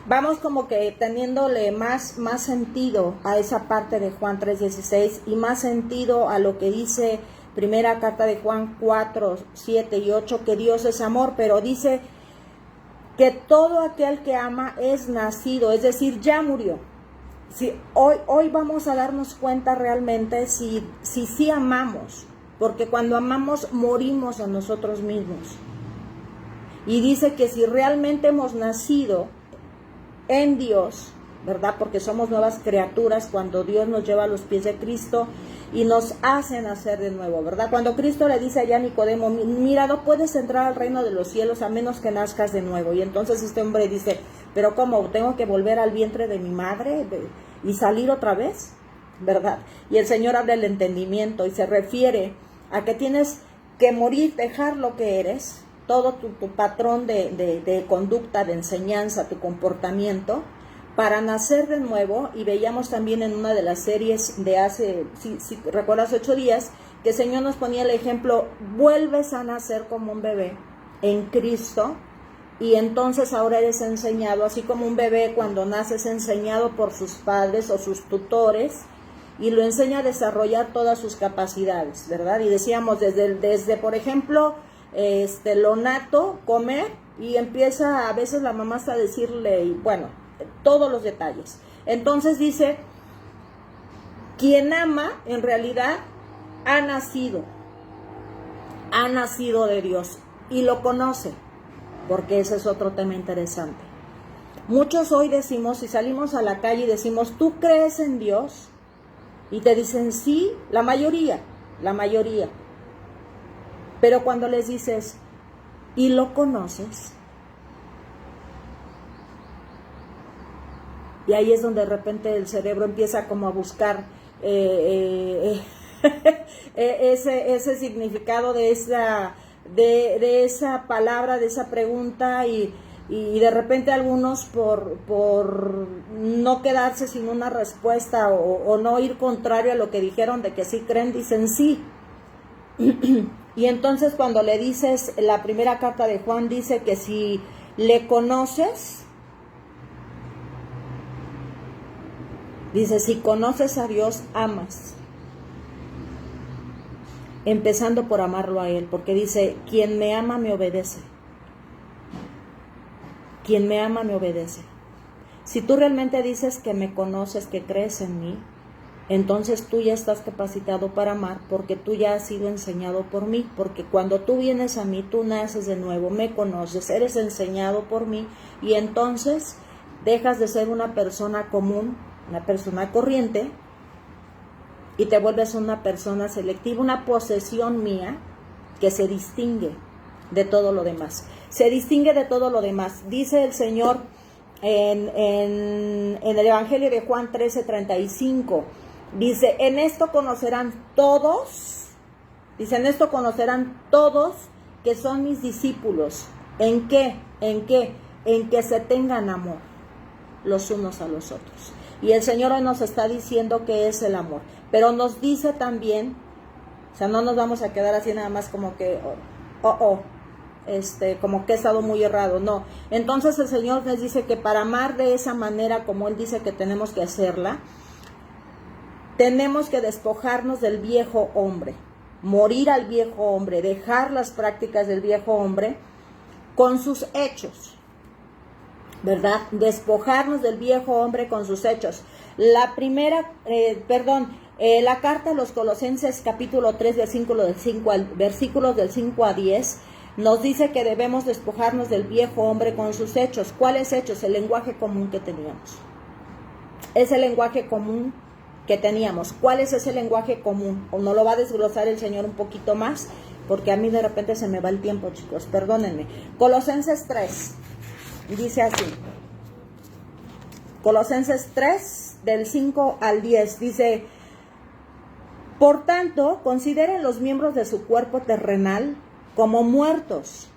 Vamos como que teniéndole más sentido a esa parte de Juan 3:16 y más sentido a lo que dice primera carta de Juan 4, 7 y 8, que Dios es amor, pero dice que todo aquel que ama es nacido, es decir, ya murió. Si hoy vamos a darnos cuenta realmente si amamos, porque cuando amamos morimos a nosotros mismos. Y dice que si realmente hemos nacido en Dios, ¿verdad? Porque somos nuevas criaturas cuando Dios nos lleva a los pies de Cristo y nos hace nacer de nuevo, ¿verdad? Cuando Cristo le dice allá a Nicodemo, mira, no puedes entrar al reino de los cielos a menos que nazcas de nuevo. Y entonces este hombre dice, pero ¿cómo? ¿Tengo que volver al vientre de mi madre y salir otra vez? ¿Verdad? Y el Señor habla del entendimiento y se refiere a que tienes que morir, dejar lo que eres, todo tu patrón de conducta, de enseñanza, tu comportamiento, para nacer de nuevo. Y veíamos también en una de las series de hace, si recuerdas, 8 días, que el Señor nos ponía el ejemplo, vuelves a nacer como un bebé en Cristo, y entonces ahora eres enseñado, así como un bebé cuando nace es enseñado por sus padres o sus tutores, y lo enseña a desarrollar todas sus capacidades, ¿verdad? Y decíamos, desde por ejemplo, lo nato, comer, y empieza a veces la mamá hasta decirle, y bueno, todos los detalles. Entonces dice, quien ama en realidad ha nacido de Dios y lo conoce, porque ese es otro tema interesante. Muchos hoy decimos, si salimos a la calle y decimos, ¿tú crees en Dios? Y te dicen sí, la mayoría. Pero cuando les dices, ¿y lo conoces? Y ahí es donde de repente el cerebro empieza como a buscar ese significado de esa palabra, de esa pregunta, y de repente algunos por no quedarse sin una respuesta o no ir contrario a lo que dijeron de que sí creen, dicen sí. Y entonces cuando le dices, la primera carta de Juan dice que si le conoces, dice, si conoces a Dios, amas. empezando por amarlo a Él, porque dice, quien me ama me obedece. Quien me ama me obedece. Si tú realmente dices que me conoces, que crees en mí, entonces tú ya estás capacitado para amar, porque tú ya has sido enseñado por mí, porque cuando tú vienes a mí, tú naces de nuevo, me conoces, eres enseñado por mí, y entonces dejas de ser una persona común, una persona corriente, y te vuelves una persona selectiva, una posesión mía que se distingue de todo lo demás. Se distingue de todo lo demás. Dice el Señor en el Evangelio de Juan 13:35, dice, en esto conocerán todos, que son mis discípulos. ¿En qué? ¿En qué? En que se tengan amor los unos a los otros. Y el Señor hoy nos está diciendo que es el amor. Pero nos dice también, o sea, no nos vamos a quedar así nada más como que, como que he estado muy errado, no. Entonces el Señor nos dice que para amar de esa manera como Él dice que tenemos que hacerla, tenemos que despojarnos del viejo hombre, morir al viejo hombre, dejar las prácticas del viejo hombre con sus hechos, ¿verdad? Despojarnos del viejo hombre con sus hechos. La primera, la carta a los Colosenses capítulo 3, versículos del 5 a 10, nos dice que debemos despojarnos del viejo hombre con sus hechos. ¿Cuáles hechos? El lenguaje común que teníamos. Es el lenguaje común que teníamos. ¿Cuál es ese lenguaje común? O no lo va a desglosar el Señor un poquito más, porque a mí de repente se me va el tiempo, chicos, perdónenme. Colosenses 3, dice así. Colosenses 3, del 5 al 10, dice, por tanto, consideren los miembros de su cuerpo terrenal como muertos.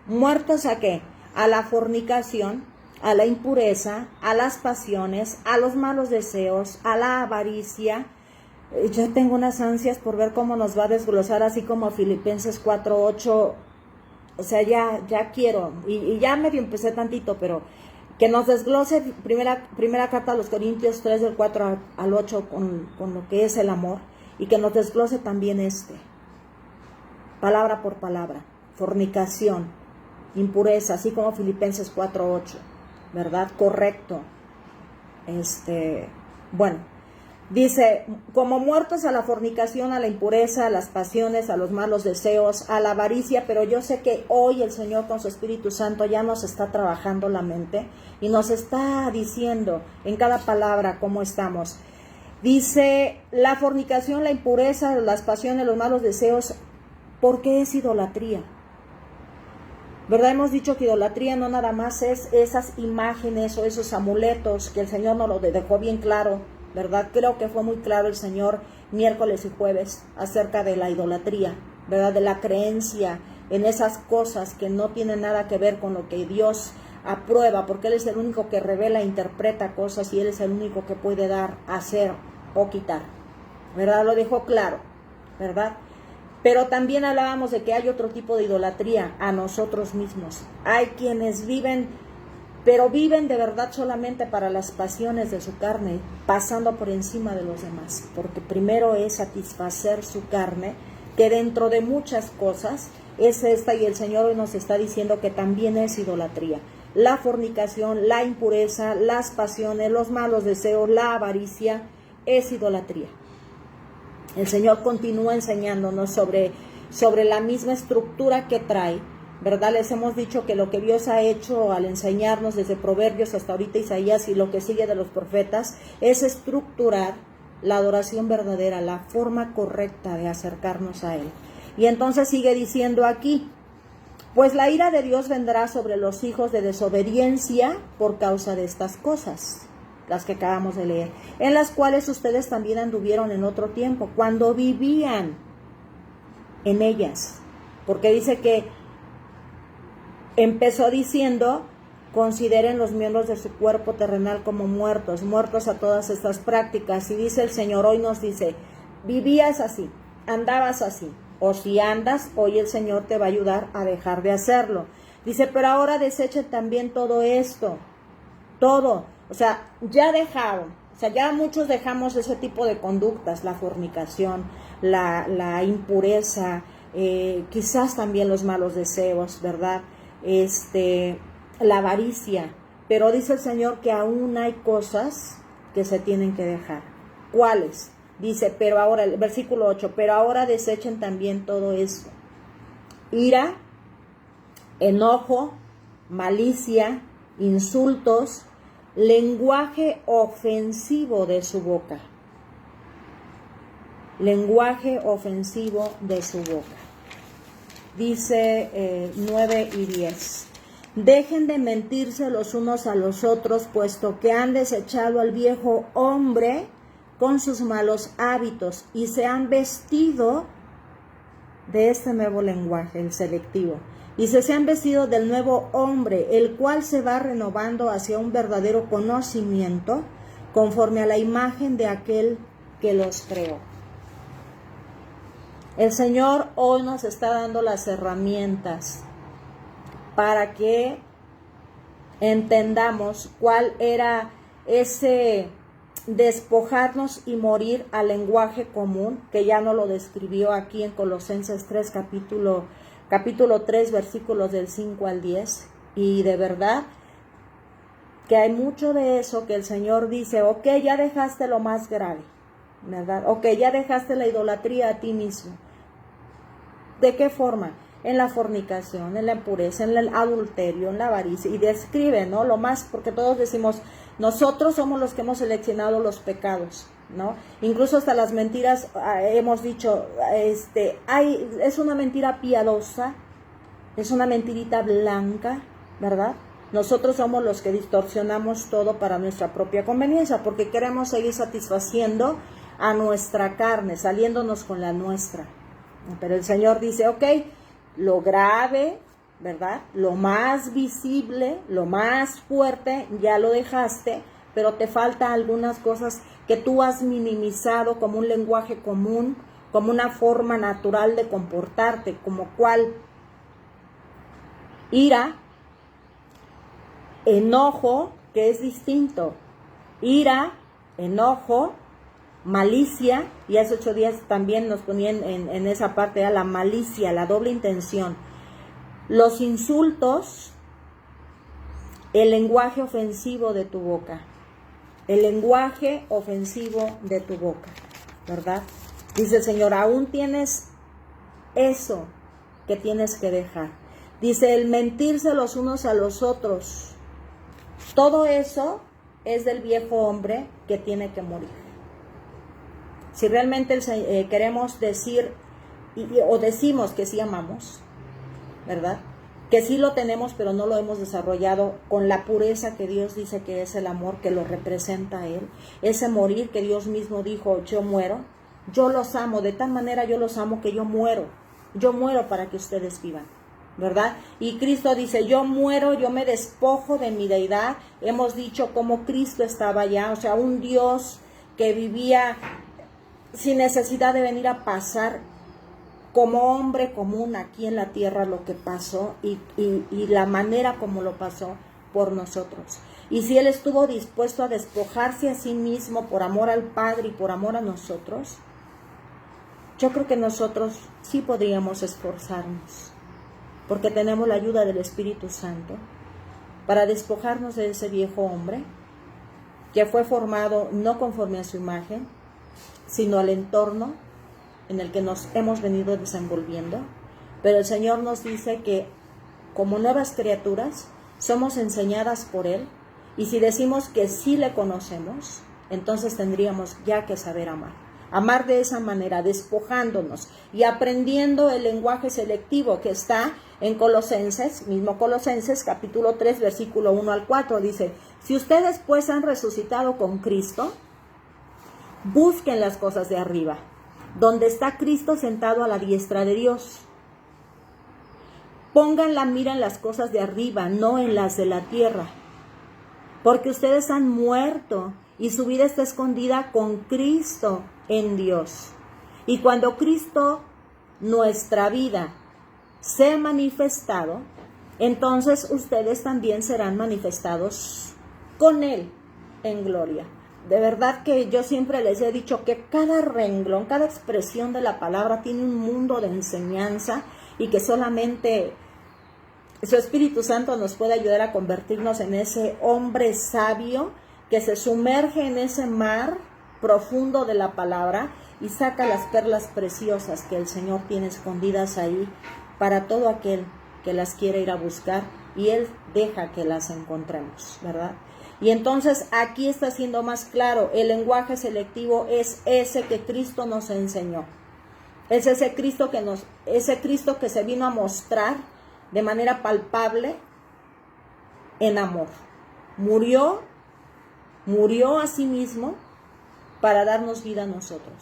¿Muertos a qué? A la fornicación, a la impureza, a las pasiones, a los malos deseos, a la avaricia. Yo tengo unas ansias por ver cómo nos va a desglosar, así como Filipenses 4:8. O sea, ya quiero, y ya medio empecé tantito, pero que nos desglose primera carta a los Corintios 3, del 4 al 8, con lo que es el amor, y que nos desglose también palabra por palabra, fornicación, impureza, así como Filipenses 4:8, ¿verdad? Correcto. Bueno, dice, como muertos a la fornicación, a la impureza, a las pasiones, a los malos deseos, a la avaricia, pero yo sé que hoy el Señor con su Espíritu Santo ya nos está trabajando la mente y nos está diciendo en cada palabra cómo estamos. Dice, la fornicación, la impureza, las pasiones, los malos deseos, ¿por qué es idolatría? ¿Verdad? Hemos dicho que idolatría no nada más es esas imágenes o esos amuletos, que el Señor nos lo dejó bien claro, ¿verdad? Creo que fue muy claro el Señor miércoles y jueves acerca de la idolatría, ¿verdad? De la creencia en esas cosas que no tienen nada que ver con lo que Dios aprueba, porque Él es el único que revela e interpreta cosas y Él es el único que puede dar, hacer o quitar, ¿verdad? Lo dejó claro, ¿verdad? Pero también hablábamos de que hay otro tipo de idolatría, a nosotros mismos. Hay quienes viven, pero viven de verdad solamente para las pasiones de su carne, pasando por encima de los demás, porque primero es satisfacer su carne, que dentro de muchas cosas es esta, y el Señor hoy nos está diciendo que también es idolatría. La fornicación, la impureza, las pasiones, los malos deseos, la avaricia, es idolatría. El Señor continúa enseñándonos sobre la misma estructura que trae, ¿verdad? Les hemos dicho que lo que Dios ha hecho al enseñarnos desde Proverbios hasta ahorita Isaías y lo que sigue de los profetas es estructurar la adoración verdadera, la forma correcta de acercarnos a Él. Y entonces sigue diciendo aquí, pues la ira de Dios vendrá sobre los hijos de desobediencia por causa de estas cosas, las que acabamos de leer, en las cuales ustedes también anduvieron en otro tiempo, cuando vivían en ellas. Porque dice que empezó diciendo, consideren los miembros de su cuerpo terrenal como muertos a todas estas prácticas. Y dice el Señor, hoy nos dice, vivías así, andabas así, o si andas, hoy el Señor te va a ayudar a dejar de hacerlo. Dice, pero ahora desechen también todo esto, todo. O sea, ya muchos dejamos ese tipo de conductas, la fornicación, la impureza, quizás también los malos deseos, ¿verdad? La avaricia. Pero dice el Señor que aún hay cosas que se tienen que dejar. ¿Cuáles? Dice, pero ahora, el versículo 8, pero ahora desechen también todo esto: ira, enojo, malicia, insultos, lenguaje ofensivo de su boca. Lenguaje ofensivo de su boca. Dice 9 y 10. Dejen de mentirse los unos a los otros, puesto que han desechado al viejo hombre con sus malos hábitos y se han vestido de este nuevo lenguaje, el selectivo. Dice, se han vestido del nuevo hombre, el cual se va renovando hacia un verdadero conocimiento, conforme a la imagen de aquel que los creó. El Señor hoy nos está dando las herramientas para que entendamos cuál era ese despojarnos y morir al lenguaje común, que ya nos lo describió aquí en Colosenses 3, capítulo 3, versículos del 5 al 10. Y de verdad que hay mucho de eso que el Señor dice, ok, ya dejaste lo más grave, ¿verdad? Ok, ya dejaste la idolatría a ti mismo. ¿De qué forma? En la fornicación, en la impureza, en el adulterio, en la avaricia. Y describe, ¿no? Lo más, porque todos decimos, nosotros somos los que hemos seleccionado los pecados, ¿no? Incluso hasta las mentiras, hemos dicho, es una mentira piadosa, es una mentirita blanca, ¿verdad? Nosotros somos los que distorsionamos todo para nuestra propia conveniencia, porque queremos seguir satisfaciendo a nuestra carne, saliéndonos con la nuestra. Pero el Señor dice, ok, lo grave, ¿verdad? Lo más visible, lo más fuerte, ya lo dejaste, pero te faltan algunas cosas que tú has minimizado como un lenguaje común, como una forma natural de comportarte, como cuál: ira, enojo, que es distinto, ira, enojo, malicia, y hace 8 días también nos ponían en esa parte, la malicia, la doble intención, los insultos, el lenguaje ofensivo de tu boca, el lenguaje ofensivo de tu boca, ¿verdad? Dice el Señor, aún tienes eso que tienes que dejar. Dice, el mentirse los unos a los otros, todo eso es del viejo hombre que tiene que morir. Si realmente queremos decir o decimos que sí amamos, ¿verdad? Que sí lo tenemos, pero no lo hemos desarrollado con la pureza que Dios dice que es el amor, que lo representa a Él. Ese morir que Dios mismo dijo, yo muero, yo los amo, de tal manera yo los amo que yo muero para que ustedes vivan, ¿verdad? Y Cristo dice, yo muero, yo me despojo de mi deidad. Hemos dicho cómo Cristo estaba allá, o sea, un Dios que vivía sin necesidad de venir a pasar como hombre común aquí en la tierra lo que pasó y la manera como lo pasó por nosotros. Y si Él estuvo dispuesto a despojarse a sí mismo por amor al Padre y por amor a nosotros, yo creo que nosotros sí podríamos esforzarnos, porque tenemos la ayuda del Espíritu Santo para despojarnos de ese viejo hombre que fue formado no conforme a su imagen, sino al entorno en el que nos hemos venido desenvolviendo. Pero el Señor nos dice que como nuevas criaturas somos enseñadas por Él, y si decimos que sí le conocemos, entonces tendríamos ya que saber amar. Amar de esa manera, despojándonos y aprendiendo el lenguaje selectivo que está en Colosenses, mismo Colosenses capítulo 3, versículo 1 al 4, dice, si ustedes pues han resucitado con Cristo, busquen las cosas de arriba, donde está Cristo sentado a la diestra de Dios. Pongan la mira en las cosas de arriba, no en las de la tierra, porque ustedes han muerto y su vida está escondida con Cristo en Dios. Y cuando Cristo, nuestra vida, sea manifestado, entonces ustedes también serán manifestados con Él en gloria. de verdad que yo siempre les he dicho que cada renglón, cada expresión de la palabra tiene un mundo de enseñanza y que solamente su Espíritu Santo nos puede ayudar a convertirnos en ese hombre sabio que se sumerge en ese mar profundo de la palabra y saca las perlas preciosas que el Señor tiene escondidas ahí para todo aquel que las quiere ir a buscar, y Él deja que las encontremos, ¿verdad? Y entonces aquí está siendo más claro, el lenguaje selectivo es ese que Cristo nos enseñó. Es ese Cristo que se vino a mostrar de manera palpable en amor. Murió a sí mismo para darnos vida a nosotros.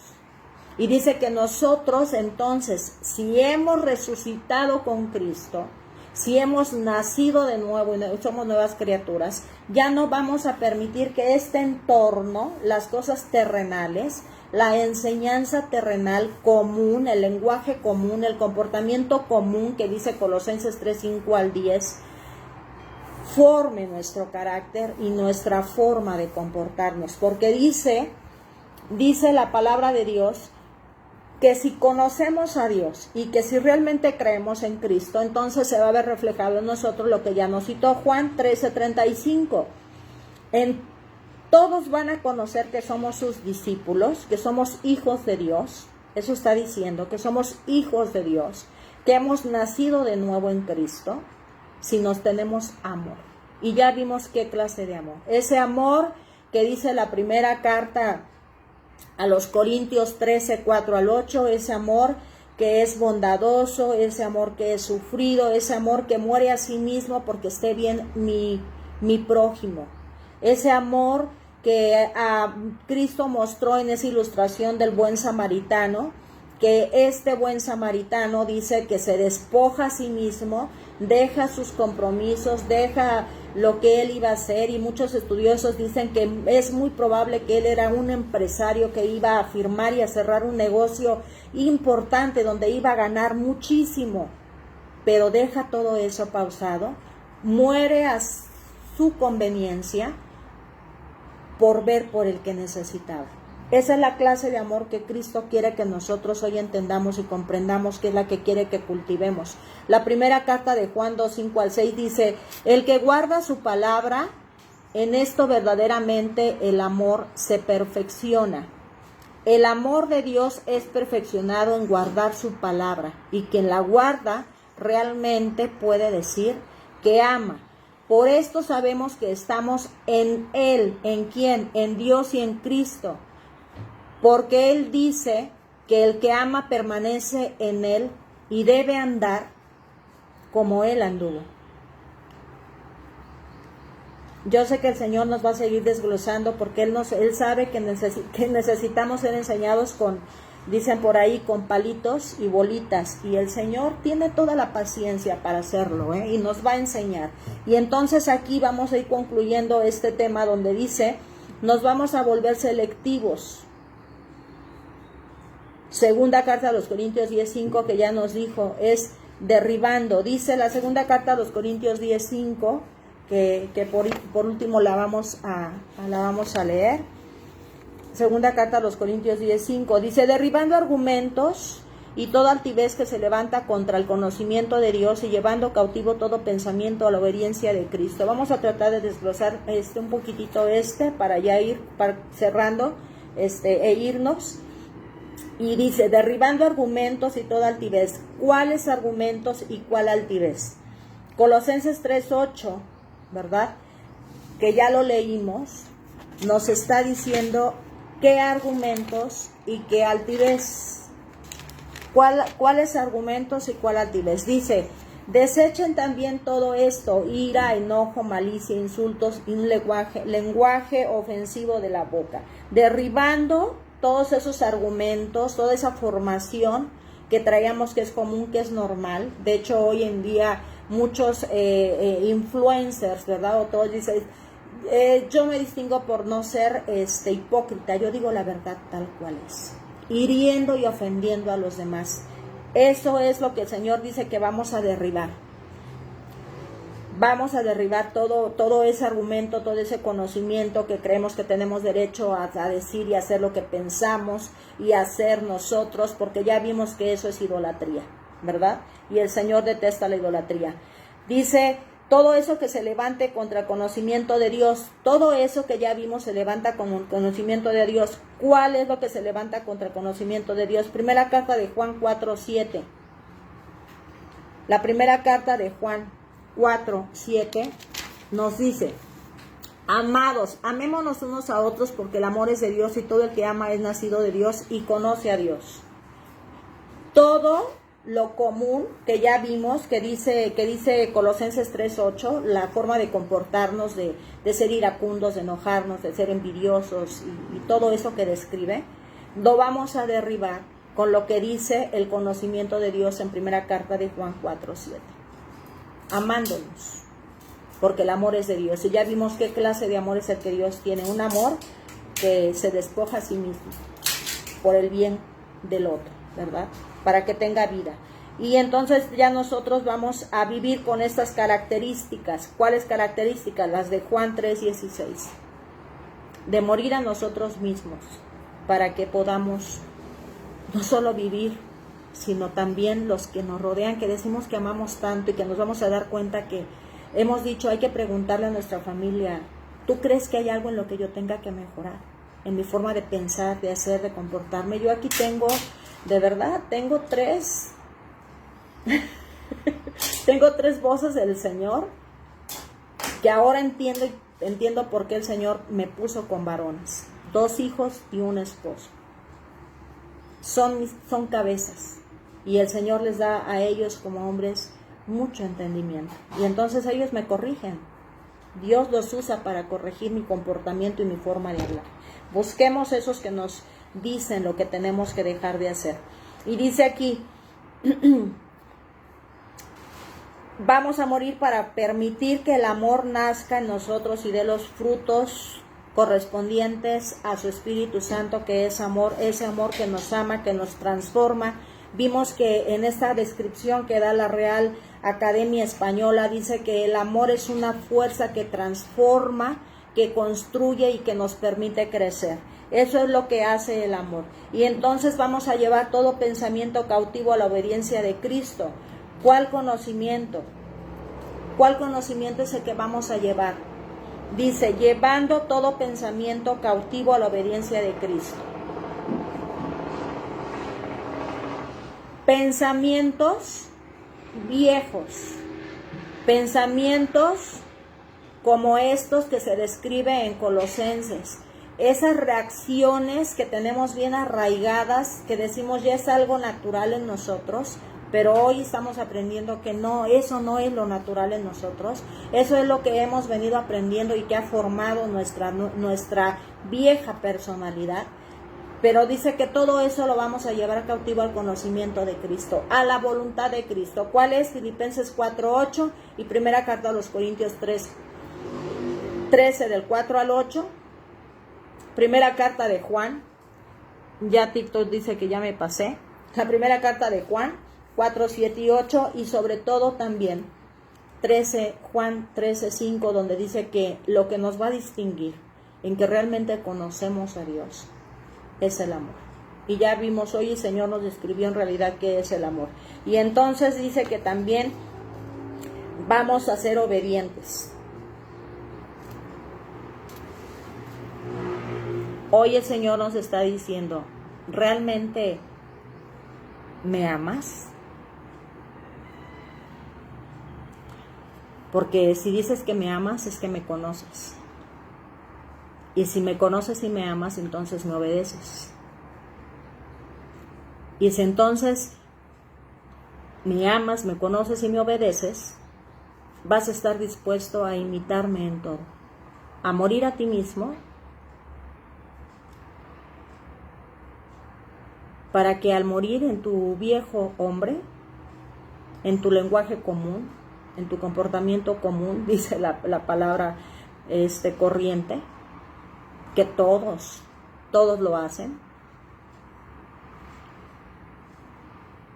Y dice que nosotros entonces, si hemos resucitado con Cristo, si hemos nacido de nuevo y somos nuevas criaturas, ya no vamos a permitir que este entorno, las cosas terrenales, la enseñanza terrenal común, el lenguaje común, el comportamiento común que dice Colosenses 3, 5 al 10, forme nuestro carácter y nuestra forma de comportarnos. Porque dice la palabra de Dios que si conocemos a Dios y que si realmente creemos en Cristo, entonces se va a ver reflejado en nosotros lo que ya nos citó Juan 13:35. Todos van a conocer que somos sus discípulos, que somos hijos de Dios. Eso está diciendo, que somos hijos de Dios, que hemos nacido de nuevo en Cristo, si nos tenemos amor. Y ya vimos qué clase de amor. Ese amor que dice la primera carta a los Corintios 13, 4 al 8, ese amor que es bondadoso, ese amor que es sufrido, ese amor que muere a sí mismo porque esté bien mi prójimo. Ese amor que a Cristo mostró en esa ilustración del buen samaritano, que este buen samaritano dice que se despoja a sí mismo, deja sus compromisos, deja lo que él iba a hacer, y muchos estudiosos dicen que es muy probable que él era un empresario que iba a firmar y a cerrar un negocio importante donde iba a ganar muchísimo, pero deja todo eso pausado, muere a su conveniencia por ver por el que necesitaba. Esa es la clase de amor que Cristo quiere que nosotros hoy entendamos y comprendamos, que es la que quiere que cultivemos. La primera carta de Juan 2, 5 al 6 dice: el que guarda su palabra, en esto verdaderamente el amor se perfecciona. El amor de Dios es perfeccionado en guardar su palabra, y quien la guarda realmente puede decir que ama. Por esto sabemos que estamos en Él. ¿En quién? En Dios y en Cristo. Porque Él dice que el que ama permanece en Él y debe andar como Él anduvo. Yo sé que el Señor nos va a seguir desglosando, porque Él sabe que necesitamos ser enseñados con, dicen por ahí, con palitos y bolitas. Y el Señor tiene toda la paciencia para hacerlo, y nos va a enseñar. Y entonces aquí vamos a ir concluyendo este tema donde dice, nos vamos a volver selectivos. Segunda carta a los Corintios 10:5, que ya nos dijo, es derribando. Dice la segunda carta a los Corintios 10:5, que por último la vamos a leer. Segunda carta a los Corintios 10:5, dice: derribando argumentos y toda altivez que se levanta contra el conocimiento de Dios, y llevando cautivo todo pensamiento a la obediencia de Cristo. Vamos a tratar de desglosar un poquitito para ya ir cerrando e irnos. Y dice, derribando argumentos y toda altivez. ¿Cuáles argumentos y cuál altivez? Colosenses 3:8, ¿verdad? Que ya lo leímos, nos está diciendo qué argumentos y qué altivez. ¿Cuáles argumentos y cuál altivez? Dice, desechen también todo esto: ira, enojo, malicia, insultos y un lenguaje ofensivo de la boca. Derribando todos esos argumentos, toda esa formación que traíamos, que es común, que es normal. De hecho, hoy en día muchos influencers, ¿verdad? O todos dicen, yo me distingo por no ser hipócrita. Yo digo la verdad tal cual es, hiriendo y ofendiendo a los demás. Eso es lo que el Señor dice que vamos a derribar. Vamos a derribar todo ese argumento, todo ese conocimiento que creemos que tenemos derecho a decir y hacer lo que pensamos y hacer nosotros, porque ya vimos que eso es idolatría, ¿verdad? Y el Señor detesta la idolatría. Dice, todo eso que se levante contra el conocimiento de Dios, todo eso que ya vimos se levanta con el conocimiento de Dios. ¿Cuál es lo que se levanta contra el conocimiento de Dios? Primera carta de Juan 4:7. La primera carta de Juan 4:7 nos dice, amados, amémonos unos a otros porque el amor es de Dios y todo el que ama es nacido de Dios y conoce a Dios. Todo lo común que ya vimos, que dice Colosenses 3:8, la forma de comportarnos, de ser iracundos, de enojarnos, de ser envidiosos y todo eso que describe, lo vamos a derribar con lo que dice el conocimiento de Dios en primera carta de Juan 4:7. Amándonos, porque el amor es de Dios. Y ya vimos qué clase de amor es el que Dios tiene. Un amor que se despoja a sí mismo por el bien del otro, ¿verdad? Para que tenga vida. Y entonces ya nosotros vamos a vivir con estas características. ¿Cuáles características? Las de Juan 3:16. De morir a nosotros mismos, para que podamos no solo vivir, sino también los que nos rodean, que decimos que amamos tanto y que nos vamos a dar cuenta que hemos dicho, hay que preguntarle a nuestra familia, ¿tú crees que hay algo en lo que yo tenga que mejorar? En mi forma de pensar, de hacer, de comportarme. Yo aquí tengo, de verdad, tengo tres voces del Señor, que ahora entiendo por qué el Señor me puso con varones. 2 hijos y un esposo. Son cabezas. Y el Señor les da a ellos como hombres mucho entendimiento. Y entonces ellos me corrigen. Dios los usa para corregir mi comportamiento y mi forma de hablar. Busquemos esos que nos dicen lo que tenemos que dejar de hacer. Y dice aquí, vamos a morir para permitir que el amor nazca en nosotros y dé los frutos correspondientes a su Espíritu Santo, que es amor, ese amor que nos ama, que nos transforma. Vimos que en esta descripción que da la Real Academia Española dice que el amor es una fuerza que transforma, que construye y que nos permite crecer. Eso es lo que hace el amor. Y entonces vamos a llevar todo pensamiento cautivo a la obediencia de Cristo. ¿Cuál conocimiento? ¿Cuál conocimiento es el que vamos a llevar? Dice, llevando todo pensamiento cautivo a la obediencia de Cristo. Pensamientos viejos, pensamientos como estos que se describe en Colosenses, esas reacciones que tenemos bien arraigadas, que decimos ya es algo natural en nosotros, pero hoy estamos aprendiendo que no, eso no es lo natural en nosotros, eso es lo que hemos venido aprendiendo y que ha formado nuestra vieja personalidad. Pero dice que todo eso lo vamos a llevar cautivo al conocimiento de Cristo, a la voluntad de Cristo. ¿Cuál es? Filipenses 4:8 y primera carta a los Corintios 13 del 4 al 8. Primera carta de Juan, ya TikTok dice que ya me pasé. La primera carta de Juan 4, 7 y 8 y sobre todo también Juan 13:5, donde dice que lo que nos va a distinguir en que realmente conocemos a Dios es el amor. Y ya vimos hoy, el Señor nos describió en realidad qué es el amor. Y entonces dice que también vamos a ser obedientes. Hoy el Señor nos está diciendo, ¿realmente me amas? Porque si dices que me amas, es que me conoces. Y si me conoces y me amas, entonces me obedeces. Y si entonces me amas, me conoces y me obedeces, vas a estar dispuesto a imitarme en todo. A morir a ti mismo, para que al morir en tu viejo hombre, en tu lenguaje común, en tu comportamiento común, dice la palabra corriente, que todos lo hacen,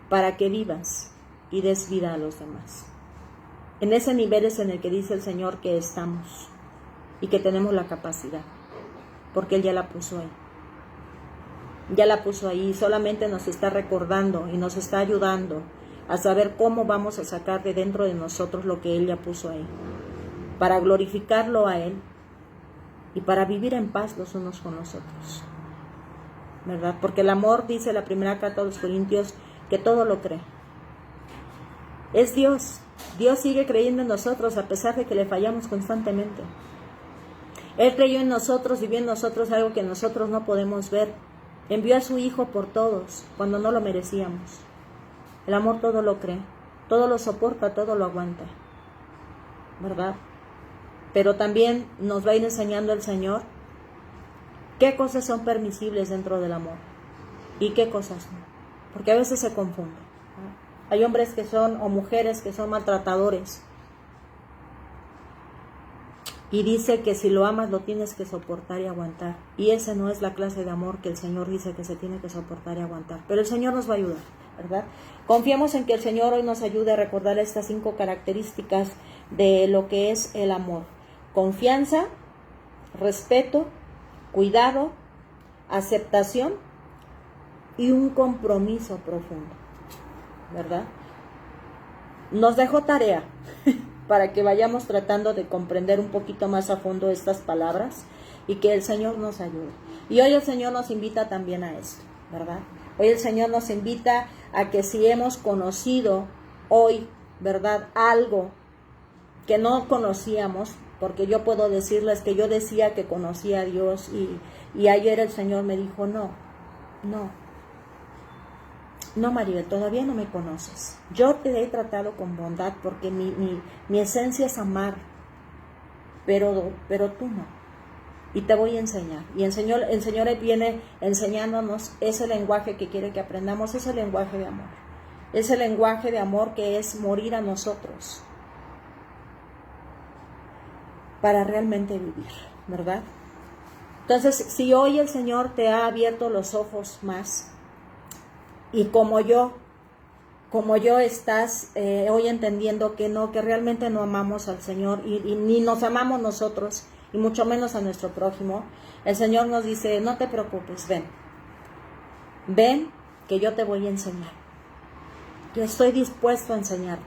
para que vivas y des vida a los demás. En ese nivel es en el que dice el Señor que estamos y que tenemos la capacidad, porque Él ya la puso ahí. Ya la puso ahí, solamente nos está recordando y nos está ayudando a saber cómo vamos a sacar de dentro de nosotros lo que Él ya puso ahí, para glorificarlo a Él y para vivir en paz los unos con los otros, ¿verdad? Porque el amor, dice la primera carta de los Corintios, que todo lo cree. Es Dios. Dios sigue creyendo en nosotros a pesar de que le fallamos constantemente. Él creyó en nosotros y vio en nosotros algo que nosotros no podemos ver. Envió a su Hijo por todos cuando no lo merecíamos. El amor todo lo cree, todo lo soporta, todo lo aguanta, ¿verdad? Pero también nos va a ir enseñando el Señor qué cosas son permisibles dentro del amor y qué cosas no, porque a veces se confunde, ¿no? Hay hombres que son, o mujeres que son maltratadores, y dice que si lo amas lo tienes que soportar y aguantar, y esa no es la clase de amor que el Señor dice que se tiene que soportar y aguantar, pero el Señor nos va a ayudar, ¿verdad? Confiemos en que el Señor hoy nos ayude a recordar estas 5 características de lo que es el amor: confianza, respeto, cuidado, aceptación y un compromiso profundo, ¿verdad? Nos dejó tarea para que vayamos tratando de comprender un poquito más a fondo estas palabras y que el Señor nos ayude. Y hoy el Señor nos invita también a esto, ¿verdad? Hoy el Señor nos invita a que si hemos conocido hoy, ¿verdad?, algo que no conocíamos, porque yo puedo decirles que yo decía que conocía a Dios y ayer el Señor me dijo, no, Maribel, todavía no me conoces. Yo te he tratado con bondad porque mi esencia es amar, pero tú no. Y te voy a enseñar. Y el Señor viene enseñándonos ese lenguaje que quiere que aprendamos, ese lenguaje de amor. Ese lenguaje de amor que es morir a nosotros para realmente vivir, ¿verdad? Entonces, si hoy el Señor te ha abierto los ojos más, y como yo estás hoy entendiendo que realmente no amamos al Señor y ni nos amamos nosotros, y mucho menos a nuestro prójimo, el Señor nos dice, no te preocupes, ven que yo te voy a enseñar. Yo estoy dispuesto a enseñarte.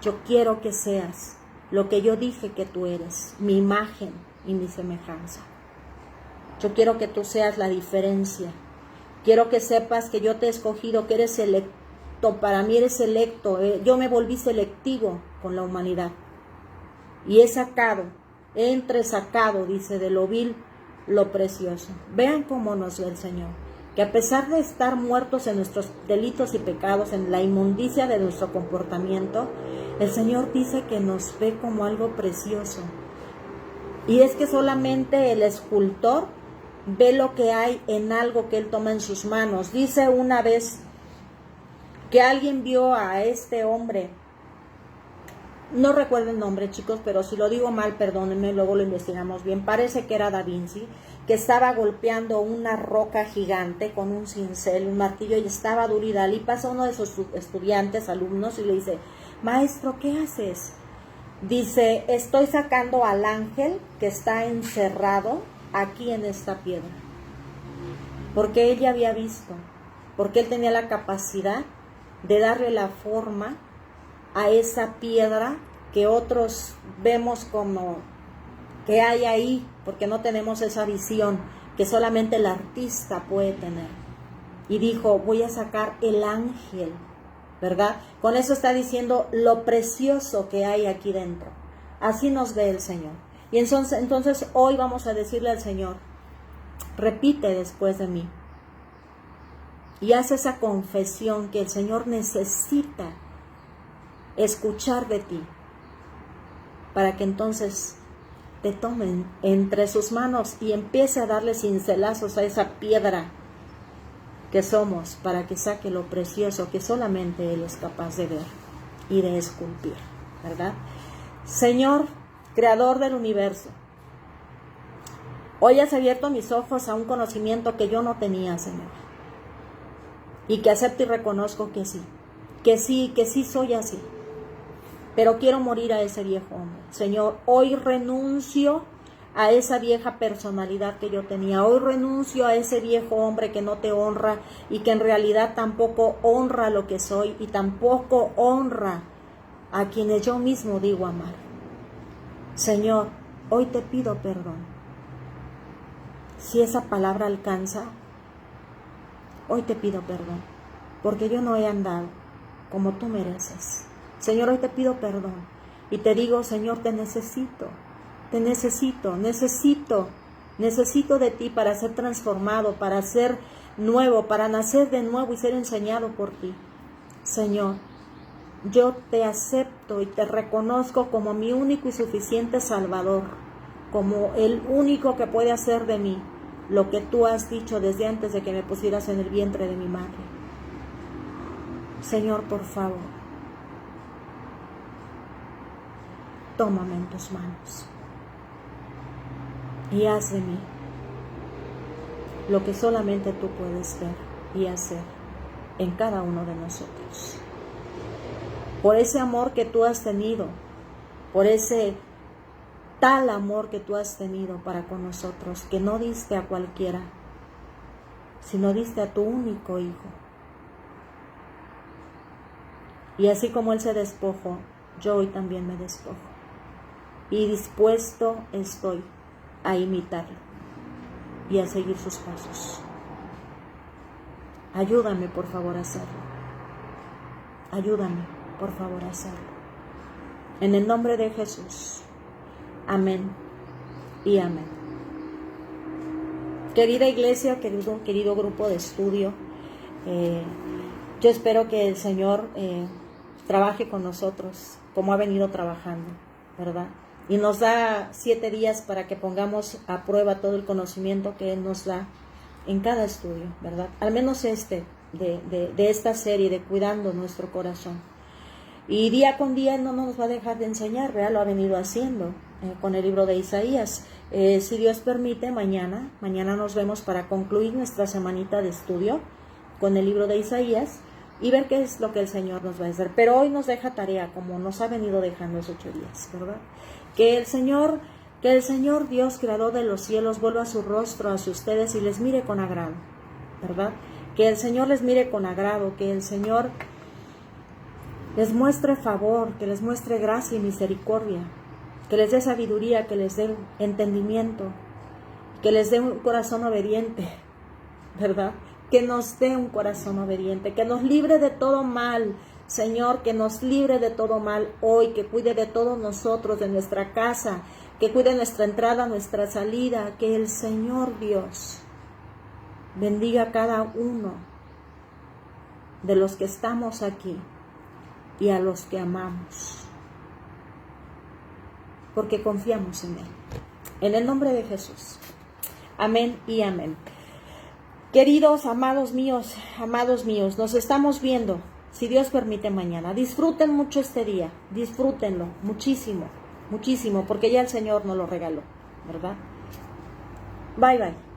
Yo quiero que seas lo que yo dije que tú eres, mi imagen y mi semejanza. Yo quiero que tú seas la diferencia. Quiero que sepas que yo te he escogido, que eres selecto, para mí eres selecto. Yo me volví selectivo con la humanidad. Y he entresacado, dice, de lo vil, lo precioso. Vean cómo nos ve el Señor. Que a pesar de estar muertos en nuestros delitos y pecados, en la inmundicia de nuestro comportamiento, el Señor dice que nos ve como algo precioso. Y es que solamente el escultor ve lo que hay en algo que él toma en sus manos. Dice una vez que alguien vio a este hombre, no recuerdo el nombre, chicos, pero si lo digo mal, perdónenme, luego lo investigamos bien. Parece que era Da Vinci, que estaba golpeando una roca gigante con un cincel, un martillo, y estaba duro y dale. Y pasa uno de sus estudiantes, alumnos, y le dice, maestro, ¿qué haces? Dice, estoy sacando al ángel que está encerrado aquí en esta piedra. Porque él ya había visto, porque él tenía la capacidad de darle la forma a esa piedra que otros vemos como que hay ahí, porque no tenemos esa visión que solamente el artista puede tener. Y dijo, voy a sacar el ángel, ¿verdad? Con eso está diciendo lo precioso que hay aquí dentro. Así nos ve el Señor. Y entonces hoy vamos a decirle al Señor, repite después de mí. Y haz esa confesión que el Señor necesita escuchar de ti, para que entonces te tomen entre sus manos y empiece a darle cincelazos a esa piedra que somos, para que saque lo precioso que solamente Él es capaz de ver y de esculpir, ¿verdad? Señor, Creador del universo, hoy has abierto mis ojos a un conocimiento que yo no tenía, Señor, y que acepto y reconozco que sí soy así. pero quiero morir a ese viejo hombre. Señor, hoy renuncio a esa vieja personalidad que yo tenía. Hoy renuncio a ese viejo hombre que no te honra y que en realidad tampoco honra lo que soy y tampoco honra a quienes yo mismo digo amar. Señor, hoy te pido perdón. Si esa palabra alcanza, hoy te pido perdón, porque yo no he andado como tú mereces. Señor, hoy te pido perdón y te digo, Señor, te necesito de ti para ser transformado, para ser nuevo, para nacer de nuevo y ser enseñado por ti. Señor, yo te acepto y te reconozco como mi único y suficiente Salvador, como el único que puede hacer de mí lo que tú has dicho desde antes de que me pusieras en el vientre de mi madre. Señor, por favor, tómame en tus manos y haz de mí lo que solamente tú puedes ver y hacer en cada uno de nosotros. Por ese amor que tú has tenido, por ese tal amor que tú has tenido para con nosotros, que no diste a cualquiera, sino diste a tu único Hijo. Y así como Él se despojó, yo hoy también me despojo. Y dispuesto estoy a imitarlo y a seguir sus pasos. Ayúdame, por favor, a hacerlo. Ayúdame, por favor, a hacerlo. En el nombre de Jesús. Amén y amén. Querida iglesia, querido grupo de estudio, yo espero que el Señor trabaje con nosotros como ha venido trabajando, ¿verdad? Y nos da 7 días para que pongamos a prueba todo el conocimiento que Él nos da en cada estudio, ¿verdad? Al menos de esta serie de Cuidando Nuestro Corazón. Y día con día no nos va a dejar de enseñar, ¿verdad? Lo ha venido haciendo con el libro de Isaías. Si Dios permite, mañana nos vemos para concluir nuestra semanita de estudio con el libro de Isaías y ver qué es lo que el Señor nos va a hacer. Pero hoy nos deja tarea, como nos ha venido dejando esos 8 días, ¿verdad? Que el Señor Dios, creador de los cielos, vuelva su rostro hacia ustedes y les mire con agrado, ¿verdad? Que el Señor les mire con agrado, que el Señor les muestre favor, que les muestre gracia y misericordia, que les dé sabiduría, que les dé entendimiento, que les dé un corazón obediente, ¿verdad? Que nos dé un corazón obediente, que nos libre de todo mal, Señor, que nos libre de todo mal hoy, que cuide de todos nosotros, de nuestra casa, que cuide nuestra entrada, nuestra salida, que el Señor Dios bendiga a cada uno de los que estamos aquí y a los que amamos, porque confiamos en Él. En el nombre de Jesús. Amén y amén. Queridos, amados míos, nos estamos viendo, si Dios permite, mañana. Disfruten mucho este día, disfrútenlo muchísimo, muchísimo, porque ya el Señor nos lo regaló, ¿verdad? Bye, bye.